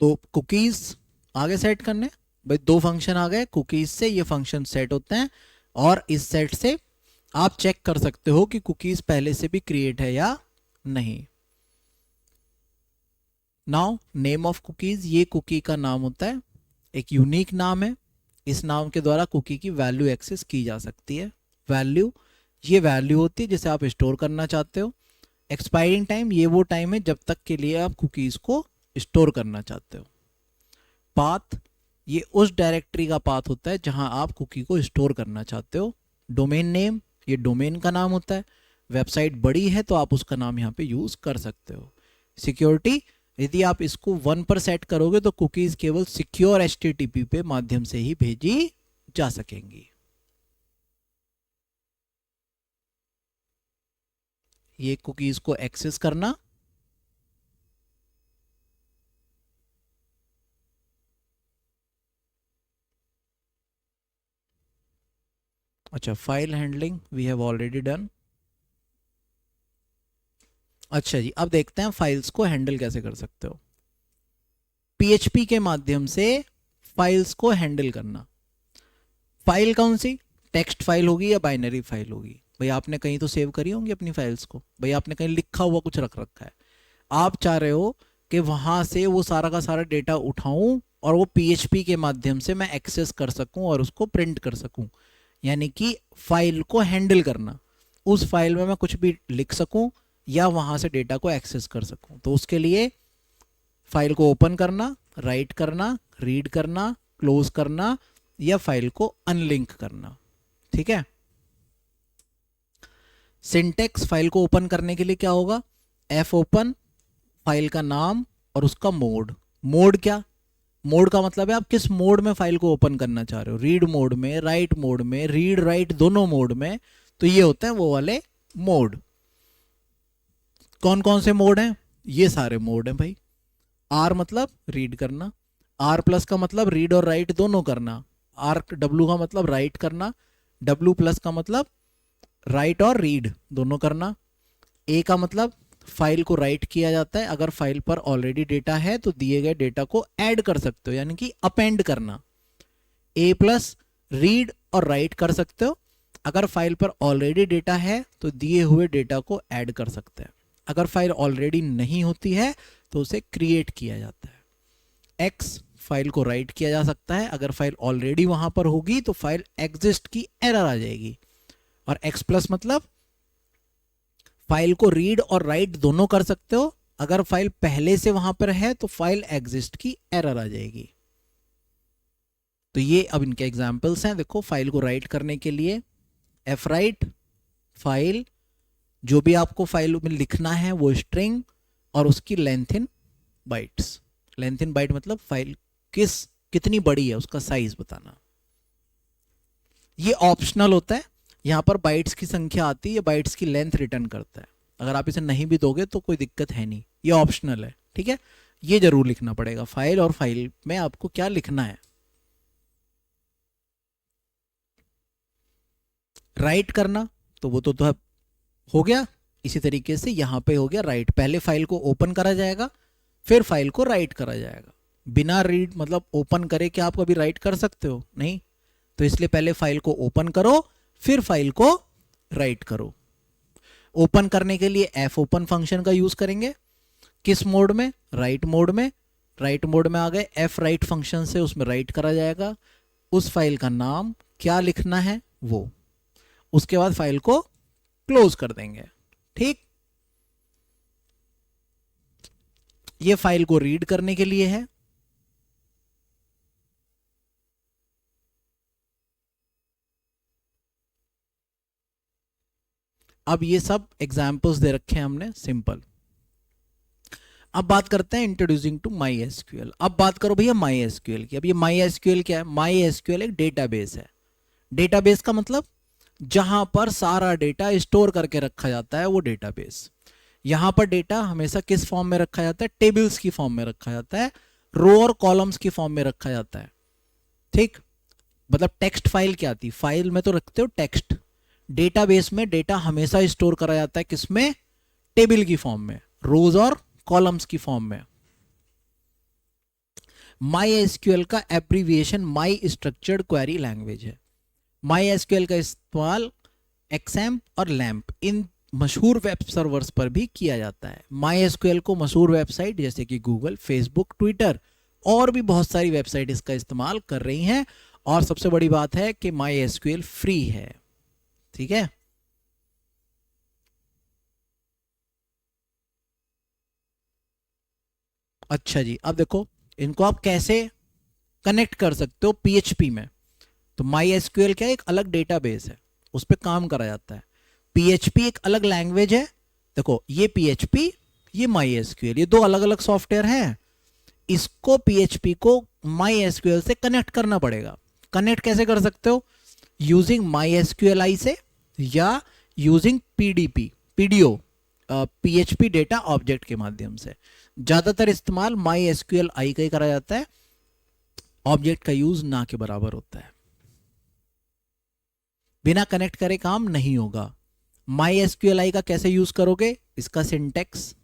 [SPEAKER 1] तो कुकीज आगे सेट करने, भाई दो फंक्शन आ गए, कुकीज से ये फंक्शन सेट होते हैं और इस सेट से आप चेक कर सकते हो कि कुकीज पहले से भी क्रिएट है या नहीं। नाउ नेम ऑफ कुकीज, ये कुकी का नाम होता है, एक यूनिक नाम है। इस नाम के द्वारा कुकी की वैल्यू एक्सेस की जा सकती है। वैल्यू, ये वैल्यू होती है जिसे आप स्टोर करना चाहते हो। एक्सपायरिंग टाइम, ये वो टाइम है जब तक के लिए आप कुकीज को स्टोर करना चाहते हो। पाथ, ये उस डायरेक्टरी का पाथ होता है जहां आप कुकी को स्टोर करना चाहते हो। डोमेन नेम, ये डोमेन का नाम होता है। वेबसाइट बड़ी है तो आप उसका नाम यहाँ पे यूज कर सकते हो। सिक्योरिटी, यदि आप इसको 1 पर सेट करोगे तो कुकीज केवल सिक्योर HTTP पे माध्यम से ही भेजी जा सकेंगी। ये कुकीज को एक्सेस करना, अच्छा file handling we have already done. अच्छा जी, अब देखते हैं फाइल्स को हैंडल कैसे कर सकते हो। PHP के माध्यम से फाइल्स को हैंडल करना। फाइल कौन सी? टेक्स्ट फाइल होगी या बाइनरी फाइल होगी? भाई आपने कहीं तो सेव करी होंगी अपनी फाइल्स को, भाई आपने कहीं लिखा हुआ कुछ रख रखा है। आप चाह रहे हो कि वहां से वो सारा का सारा डेटा उठाऊं और वो PHP के माध्यम से मैं एक्सेस कर सकूं और उसको प्रिंट कर सकूं, यानी कि फाइल को हैंडल करना। उस फाइल में मैं कुछ भी लिख सकूं या वहां से डेटा को एक्सेस कर सकूं। तो उसके लिए फाइल को ओपन करना, राइट करना, रीड करना, क्लोज करना या फाइल को अनलिंक करना। ठीक है। सिंटेक्स, फाइल को ओपन करने के लिए क्या होगा? F ओपन, फाइल का नाम और उसका मोड। मोड क्या? मोड का मतलब है आप किस मोड में फाइल को ओपन करना चाह रहे हो, रीड मोड में, राइट मोड में, रीड राइट दोनों मोड में। तो ये होते हैं वो वाले मोड। कौन कौन से मोड हैं? ये सारे मोड हैं भाई। R मतलब रीड करना, R+ का मतलब रीड और राइट दोनों करना, W का मतलब राइट करना, W+ का मतलब राइट और रीड दोनों करना। A का मतलब फाइल को राइट किया जाता है, अगर फाइल पर ऑलरेडी डेटा है तो दिए गए डेटा को ऐड कर सकते हो, यानी कि अपेंड करना। A+ रीड और राइट कर सकते हो, अगर फाइल पर ऑलरेडी डेटा है तो दिए हुए डेटा को ऐड कर सकते हैं। अगर फाइल ऑलरेडी नहीं होती है तो उसे क्रिएट किया जाता है। X, फाइल को राइट किया जा सकता है, अगर फाइल ऑलरेडी वहां पर होगी तो फाइल एग्जिस्ट की एरर आ जाएगी। और X+ मतलब फाइल को रीड और राइट दोनों कर सकते हो, अगर फाइल पहले से वहां पर है तो फाइल एग्जिस्ट की एरर आ जाएगी। तो ये अब इनके एग्जांपल्स हैं। देखो, फाइल को राइट करने के लिए fwrite, फाइल जो भी आपको फाइल में लिखना है वो स्ट्रिंग और उसकी length in bytes. Length in byte मतलब फाइल कितनी बड़ी है उसका साइज बताना। ये ऑप्शनल होता है, यहाँ पर बाइट्स की संख्या आती है, ये बाइट्स की लेंथ रिटर्न करता है। अगर आप इसे नहीं भी दोगे तो कोई दिक्कत है नहीं, ये ऑप्शनल है। ठीक है, ये जरूर लिखना पड़ेगा, फाइल और फाइल में आपको क्या लिखना है। राइट करना तो वो तो हो गया। इसी तरीके से यहाँ पे हो गया राइट, पहले फाइल को ओपन करा जाएगा फिर फाइल को राइट करा जाएगा। बिना रीड मतलब ओपन करे क्या आप कभी राइट कर सकते हो? नहीं। तो इसलिए पहले फाइल को ओपन करो फिर फाइल को राइट करो। ओपन करने के लिए एफ ओपन फंक्शन का यूज करेंगे। किस मोड में? राइट मोड में। राइट मोड में आ गए, एफ राइट फंक्शन से उसमें राइट करा जाएगा। उस फाइल का नाम क्या लिखना है वो, उसके बाद फाइल को क्लोज कर देंगे। ठीक, ये फाइल को रीड करने के लिए है। अब ये सब एग्जांपल्स दे रखे हैं हमने सिंपल। अब बात करते हैं इंट्रोड्यूसिंग टू माई एसक्यूएल। अब बात करो भैया माई एसक्यूएल की। अब ये माई एसक्यूएल क्या है? माई एसक्यूएल एक डेटाबेस है। डेटाबेस का मतलब जहां पर सारा डेटा स्टोर करके रखा जाता है वो डेटाबेस। यहां पर डेटा हमेशा किस फॉर्म में रखा जाता है? टेबल्स की फॉर्म में रखा जाता है, रो और कॉलम्स की फॉर्म में रखा जाता है। ठीक, मतलब टेक्स्ट फाइल क्या आती? फाइल में तो रखते हो टेक्स्ट, डेटाबेस में डेटा हमेशा स्टोर करा जाता है किसमें? टेबल की फॉर्म में, रोज और कॉलम्स की फॉर्म में। माई एसक्यूएल का एब्रीविएशन माई स्ट्रक्चर्ड क्वेरी लैंग्वेज है। माई एसक्यूएल का इस्तेमाल एक्सएम और लैम्प इन मशहूर वेब सर्वर्स पर भी किया जाता है। माई एसक्यूएल को मशहूर वेबसाइट जैसे कि गूगल, फेसबुक, ट्विटर और भी बहुत सारी वेबसाइट इसका इस्तेमाल कर रही हैं। और सबसे बड़ी बात है कि माई एसक्यूएल फ्री है। ठीक है, अच्छा जी। अब देखो इनको आप कैसे कनेक्ट कर सकते हो पीएचपी में। तो माई एसक्यूएल क्या है? एक अलग डेटाबेस है, उस पर काम करा जाता है। पीएचपी एक अलग लैंग्वेज है। देखो ये पीएचपी, ये माई एसक्यूएल, ये दो अलग अलग सॉफ्टवेयर हैं। इसको पीएचपी को माई एसक्यूएल से कनेक्ट करना पड़ेगा। कनेक्ट कैसे कर सकते हो? यूजिंग माई एसक्यूएल आई से या using PDP, PDO, PHP data object के माध्यम से। ज्यादातर इस्तेमाल माई एसक्यूएल आई का ही करा जाता है, ऑब्जेक्ट का यूज ना के बराबर होता है। बिना कनेक्ट करे काम नहीं होगा। माई एसक्यूएल आई का कैसे यूज करोगे? इसका सिंटेक्स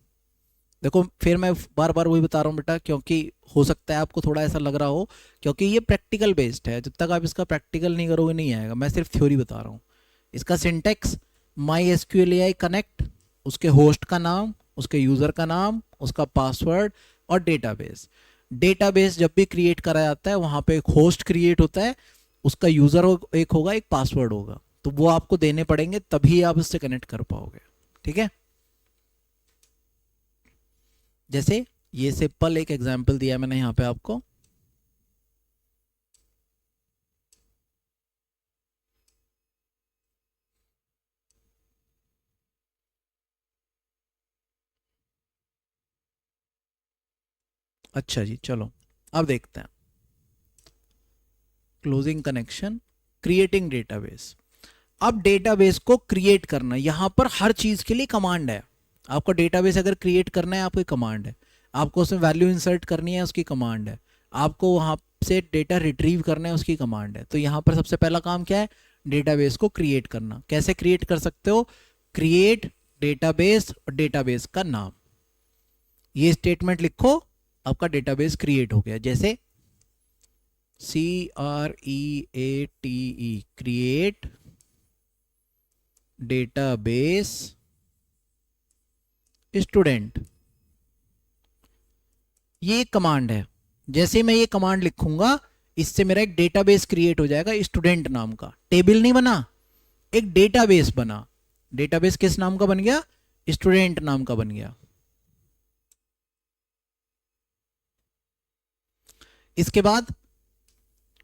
[SPEAKER 1] देखो, फिर मैं बार बार वही बता रहा हूँ बेटा, क्योंकि हो सकता है आपको थोड़ा ऐसा लग रहा हो, क्योंकि ये प्रैक्टिकल बेस्ड है। जब तक आप इसका प्रैक्टिकल नहीं करोगे नहीं आएगा। मैं सिर्फ थ्योरी बता रहा हूँ। इसका syntax MySQL i connect, उसके होस्ट का नाम, उसके यूजर का नाम, उसका पासवर्ड और डेटाबेस। डेटाबेस जब भी क्रिएट करा जाता है वहां पे एक होस्ट क्रिएट होता है, उसका यूजर एक होगा, एक पासवर्ड होगा, तो वो आपको देने पड़ेंगे तभी आप इससे कनेक्ट कर पाओगे। ठीक है, जैसे ये सिंपल एक एग्जांपल दिया मैंने यहां पे आपको। अच्छा जी, चलो अब देखते हैं। Closing connection, creating database. अब डेटाबेस को क्रिएट करना, यहां पर हर चीज के लिए कमांड है। आपको डेटाबेस अगर क्रिएट करना है आपको कमांड है, आपको उसमें वैल्यू इंसर्ट करनी है उसकी कमांड है, आपको वहां से डेटा रिट्रीव करना है उसकी कमांड है। तो यहां पर सबसे पहला काम क्या है? डेटाबेस को क्रिएट करना। कैसे क्रिएट कर सकते हो? क्रिएट डेटाबेस और डेटाबेस का नाम, ये स्टेटमेंट लिखो, आपका डेटाबेस क्रिएट हो गया। जैसे CREATE, क्रिएट डेटाबेस स्टूडेंट, ये कमांड है। जैसे मैं ये कमांड लिखूंगा इससे मेरा एक डेटाबेस क्रिएट हो जाएगा स्टूडेंट नाम का। टेबल नहीं बना, एक डेटाबेस बना। डेटाबेस किस नाम का बन गया? स्टूडेंट नाम का बन गया। इसके बाद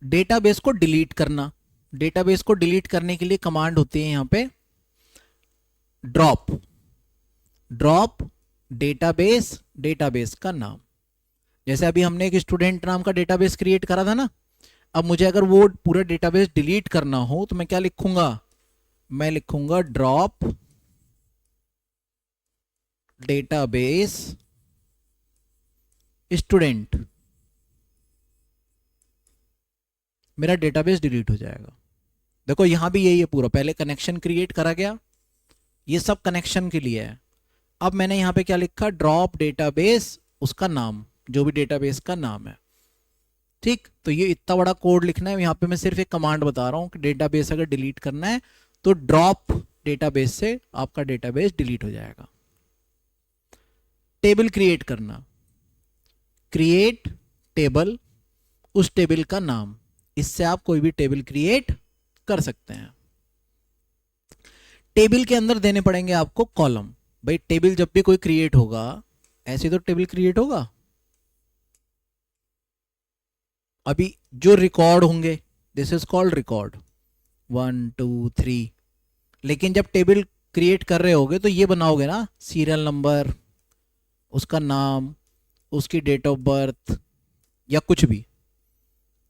[SPEAKER 1] डेटाबेस को डिलीट करना। डेटाबेस को डिलीट करने के लिए कमांड होती है यहां पे ड्रॉप। ड्रॉप डेटाबेस, डेटाबेस का नाम। जैसे अभी हमने एक स्टूडेंट नाम का डेटाबेस क्रिएट करा था ना, अब मुझे अगर वो पूरा डेटाबेस डिलीट करना हो तो मैं क्या लिखूंगा? मैं लिखूंगा ड्रॉप डेटाबेस स्टूडेंट, मेरा डेटाबेस डिलीट हो जाएगा। देखो यहां भी यही है पूरा, पहले कनेक्शन क्रिएट करा गया, ये सब कनेक्शन के लिए है। अब मैंने यहां पे क्या लिखा, ड्रॉप डेटाबेस, उसका नाम, जो भी डेटाबेस का नाम है। ठीक, तो ये इतना बड़ा कोड लिखना है, यहाँ पे मैं सिर्फ एक कमांड बता रहा हूँ कि डेटाबेस अगर डिलीट करना है तो ड्रॉप डेटाबेस से आपका डेटाबेस डिलीट हो जाएगा। टेबल क्रिएट करना, क्रिएट टेबल, उस टेबल का नाम, इससे आप कोई भी टेबल क्रिएट कर सकते हैं। टेबल के अंदर देने पड़ेंगे आपको कॉलम। भाई टेबल जब भी कोई क्रिएट होगा, ऐसे तो टेबल क्रिएट होगा, अभी जो रिकॉर्ड होंगे, दिस इज कॉल्ड रिकॉर्ड 1 2 3, लेकिन जब टेबल क्रिएट कर रहे होगे तो ये बनाओगे ना, सीरियल नंबर, उसका नाम, उसकी डेट ऑफ बर्थ या कुछ भी।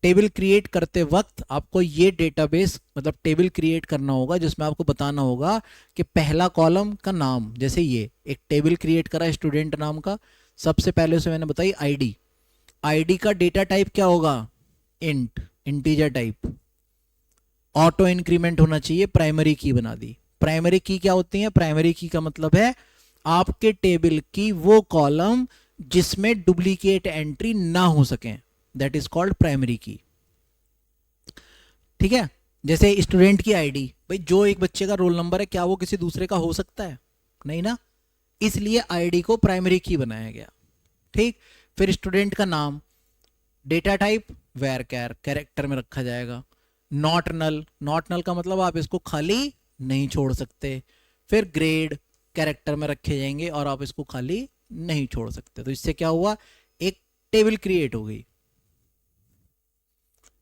[SPEAKER 1] टेबल क्रिएट करते वक्त आपको ये डेटाबेस मतलब टेबल क्रिएट करना होगा जिसमें आपको बताना होगा कि पहला कॉलम का नाम, जैसे ये एक टेबल क्रिएट करा स्टूडेंट नाम का, सबसे पहले उसे मैंने बताई आईडी, आईडी का डेटा टाइप क्या होगा, int, integer type. Auto increment होना चाहिए, प्राइमरी की बना दी। प्राइमरी की क्या होती है, प्राइमरी की का मतलब है आपके टेबल की वो कॉलम जिसमें डुप्लीकेट एंट्री ना हो सके, दैट इज कॉल्ड प्राइमरी की। ठीक है, जैसे स्टूडेंट की आईडी, भाई जो एक बच्चे का रोल नंबर है क्या वो किसी दूसरे का हो सकता है, नहीं ना, इसलिए आईडी को प्राइमरी की बनाया गया। ठीक, फिर स्टूडेंट का नाम, data type varchar, character में रखा जाएगा। नॉट नल, नॉट नल का मतलब आप इसको खाली नहीं छोड़ सकते। फिर ग्रेड, कैरेक्टर में रखे जाएंगे और आप इसको खाली नहीं छोड़ सकते। तो इससे क्या हुआ, एक टेबल क्रिएट हो गई।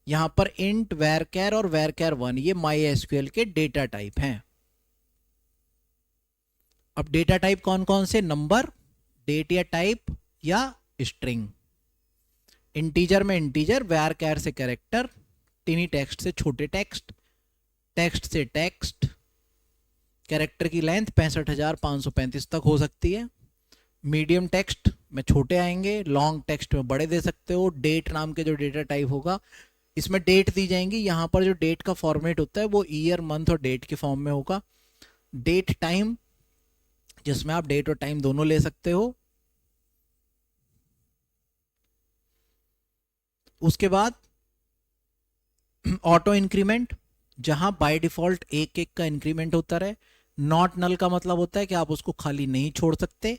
[SPEAKER 1] यहां पर इंट, वेरकैर और वेरकैर1 ये माई एसक्यूएल के डेटा टाइप हैं। अब डेटा टाइप कौन कौन से, नंबर, डेट या टाइप या स्ट्रिंग। इंटीजर में इंटीजर, वेरकैर से कैरेक्टर, टिनी टेक्स्ट से छोटे टेक्स्ट, टेक्स्ट से टेक्स्ट, कैरेक्टर की लेंथ 65,535 तक हो सकती है। मीडियम टेक्स्ट में छोटे आएंगे, लॉन्ग टेक्स्ट में बड़े दे सकते हो। डेट नाम के जो डेटा टाइप होगा इसमें डेट दी जाएंगी, यहाँ पर जो डेट का फॉर्मेट होता है वो ईयर, मंथ और डेट के फॉर्म में होगा। डेट टाइम, जिसमें आप डेट और टाइम दोनों ले सकते हो। उसके बाद ऑटो इंक्रीमेंट, जहां बाय डिफॉल्ट एक एक का इंक्रीमेंट होता रहे। नॉट नल का मतलब होता है कि आप उसको खाली नहीं छोड़ सकते।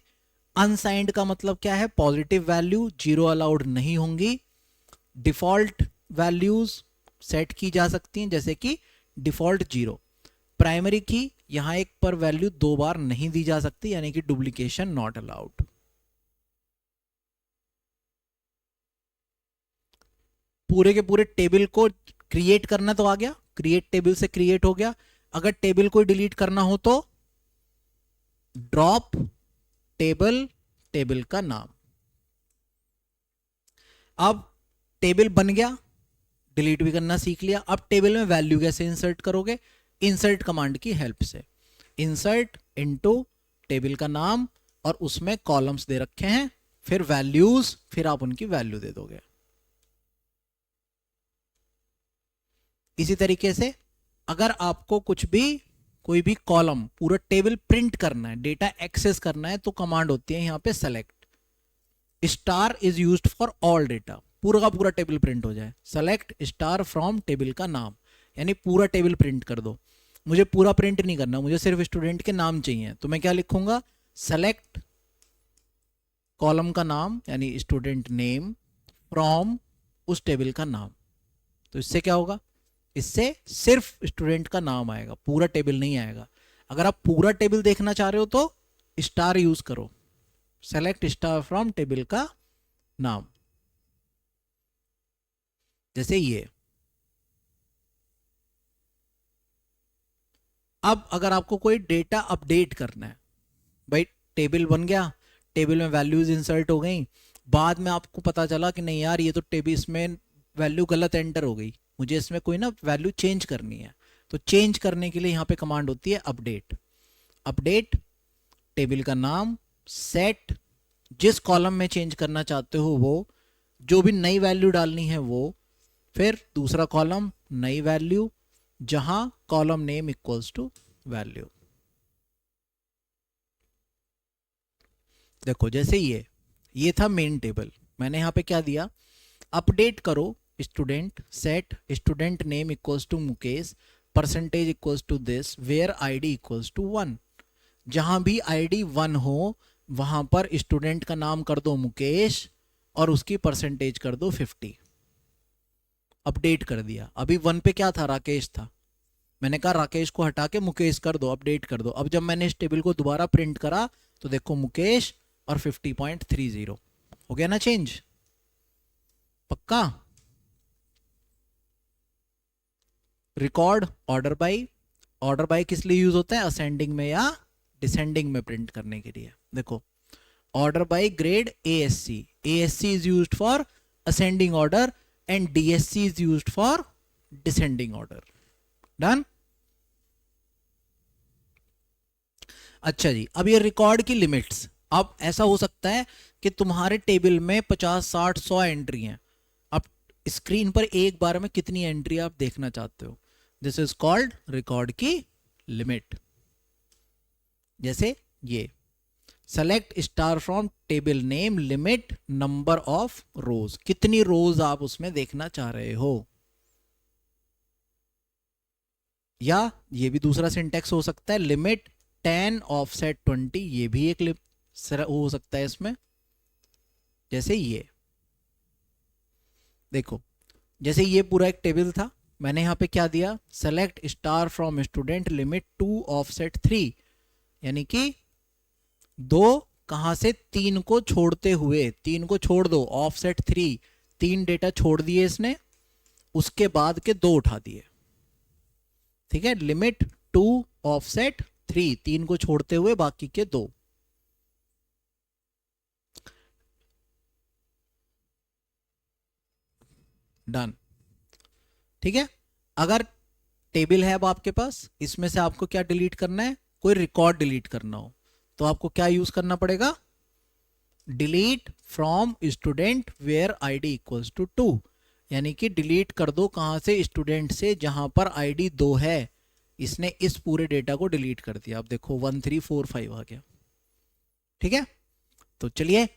[SPEAKER 1] अनसाइंड का मतलब क्या है, पॉजिटिव वैल्यू, जीरो अलाउड नहीं होंगी। डिफॉल्ट वैल्यूज सेट की जा सकती हैं, जैसे कि डिफॉल्ट 0। प्राइमरी की, यहां एक पर वैल्यू 2 बार नहीं दी जा सकती, यानी कि डुप्लीकेशन नॉट अलाउड। पूरे के पूरे टेबल को क्रिएट करना तो आ गया, क्रिएट टेबल से क्रिएट हो गया। अगर टेबल को डिलीट करना हो तो ड्रॉप टेबल, टेबल का नाम। अब टेबल बन गया, डिलीट भी करना सीख लिया। अब टेबल में वैल्यू कैसे इंसर्ट करोगे, इंसर्ट कमांड की हेल्प से। इंसर्ट इनटू टेबल का नाम और उसमें कॉलम्स दे रखे हैं, फिर वैल्यूज, फिर आप उनकी वैल्यू दे दोगे। इसी तरीके से अगर आपको कुछ भी, कोई भी कॉलम, पूरा टेबल प्रिंट करना है, डेटा एक्सेस करना है, तो कमांड होती है यहां पे select. Star is used for all data, पूरा का पूरा टेबल प्रिंट हो जाए। सेलेक्ट स्टार फ्रॉम टेबल का नाम, यानी पूरा टेबल प्रिंट कर दो। मुझे पूरा प्रिंट नहीं करना, मुझे सिर्फ स्टूडेंट के नाम चाहिए, तो मैं क्या लिखूंगा, सेलेक्ट कॉलम का नाम यानी स्टूडेंट नेम फ्रॉम उस टेबल का नाम। तो इससे क्या होगा, इससे सिर्फ स्टूडेंट का नाम आएगा, पूरा टेबल नहीं आएगा। अगर आप पूरा टेबल देखना चाह रहे हो तो स्टार यूज करो, सेलेक्ट स्टार फ्रॉम टेबल का नाम, जैसे ये। अब अगर आपको कोई डेटा अपडेट करना है, भाई टेबल बन गया, टेबल में वैल्यूज इंसर्ट हो गई, बाद में आपको पता चला कि नहीं यार ये तो टेबल, इसमें वैल्यू गलत एंटर हो गई, मुझे इसमें कोई ना वैल्यू चेंज करनी है। तो चेंज करने के लिए यहाँ पे कमांड होती है अपडेट। अपडेट टेबल का नाम, सेट जिस कॉलम में चेंज करना चाहते हो वो, जो भी नई वैल्यू डालनी है वो, फिर दूसरा कॉलम नई वैल्यू, जहां column name equals to value. देखो जैसे ये था मेन टेबल, मैंने यहाँ पे क्या दिया, अपडेट करो student, set student name equals to Mukesh, percentage equals to this, where ID equals to 1। जहां भी आईडी 1 हो वहां पर स्टूडेंट का नाम कर दो मुकेश और उसकी परसेंटेज कर दो 50। अपडेट कर दिया। अभी 1 पे क्या था, राकेश था, मैंने कहा राकेश को हटा के मुकेश कर दो, अपडेट कर दो। अब जब मैंने इस टेबल को दोबारा प्रिंट करा तो देखो मुकेश और 50.30 हो गया ना चेंज, पक्का। रिकॉर्ड ऑर्डर बाय किस लिए यूज होता है, असेंडिंग में या डिसेंडिंग में प्रिंट करने के लिए। देखो order by grade ASC, ASC is used for ascending order and DSC is used for descending order. Done. अच्छा जी, अब ये रिकॉर्ड की लिमिट्स। अब ऐसा हो सकता है कि तुम्हारे टेबल में 50 60 100 एंट्री हैं, अब स्क्रीन पर एक बार में कितनी एंट्री आप देखना चाहते हो, दिस इज कॉल्ड रिकॉर्ड की लिमिट। जैसे ये select star from table name limit number of रोज, कितनी रोज आप उसमें देखना चाह रहे हो। या ये भी दूसरा सिंटेक्स हो सकता है, लिमिट 10 ऑफसेट 20, ये भी एक हो सकता है इसमें। जैसे ये देखो, जैसे ये पूरा एक टेबल था, मैंने यहां पे क्या दिया, select star from student limit 2 offset 3, यानी कि 2 कहां से, 3 को छोड़ते हुए, 3 को छोड़ दो, ऑफसेट 3, 3 डेटा छोड़ दिए इसने, उसके बाद के 2 उठा दिए। ठीक है, लिमिट 2 ऑफसेट 3, 3 को छोड़ते हुए बाकी के 2। डन। ठीक है, अगर टेबल है अब आपके पास, इसमें से आपको क्या डिलीट करना है, कोई रिकॉर्ड डिलीट करना हो तो आपको क्या यूज करना पड़ेगा, delete from student where ID equals to 2, यानी कि डिलीट कर दो कहां से, स्टूडेंट से जहां पर आईडी 2 है। इसने इस पूरे डेटा को डिलीट कर दिया। अब देखो 1345 आ गया। ठीक है, तो चलिए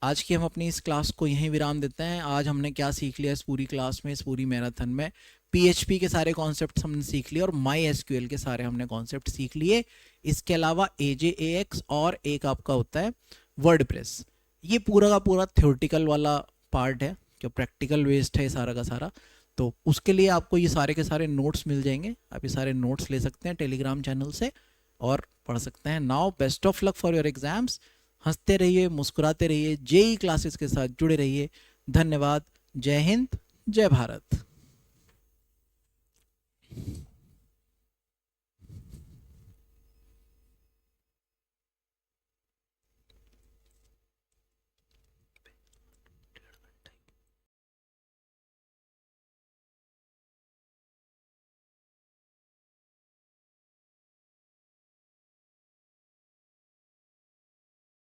[SPEAKER 1] आज की हम अपनी इस क्लास को यहीं विराम देते हैं। आज हमने क्या सीख लिया इस पूरी क्लास में, इस पूरी मैराथन में, PHP के सारे कॉन्सेप्ट हमने सीख लिए और MySQL के सारे हमने कॉन्सेप्ट सीख लिए। इसके अलावा AJAX और एक आपका होता है वर्डप्रेस। ये पूरा का पूरा थ्योरेटिकल वाला पार्ट है, जो प्रैक्टिकल वेस्ट है सारा का सारा। तो उसके लिए आपको ये सारे के सारे नोट्स मिल जाएंगे, आप ये सारे नोट्स ले सकते हैं टेलीग्राम चैनल से और पढ़ सकते हैं। Now best of luck for your exams. हंसते रहिए, मुस्कुराते रहिए, JEE क्लासेस के साथ जुड़े रहिए। धन्यवाद। जय हिंद, जय भारत।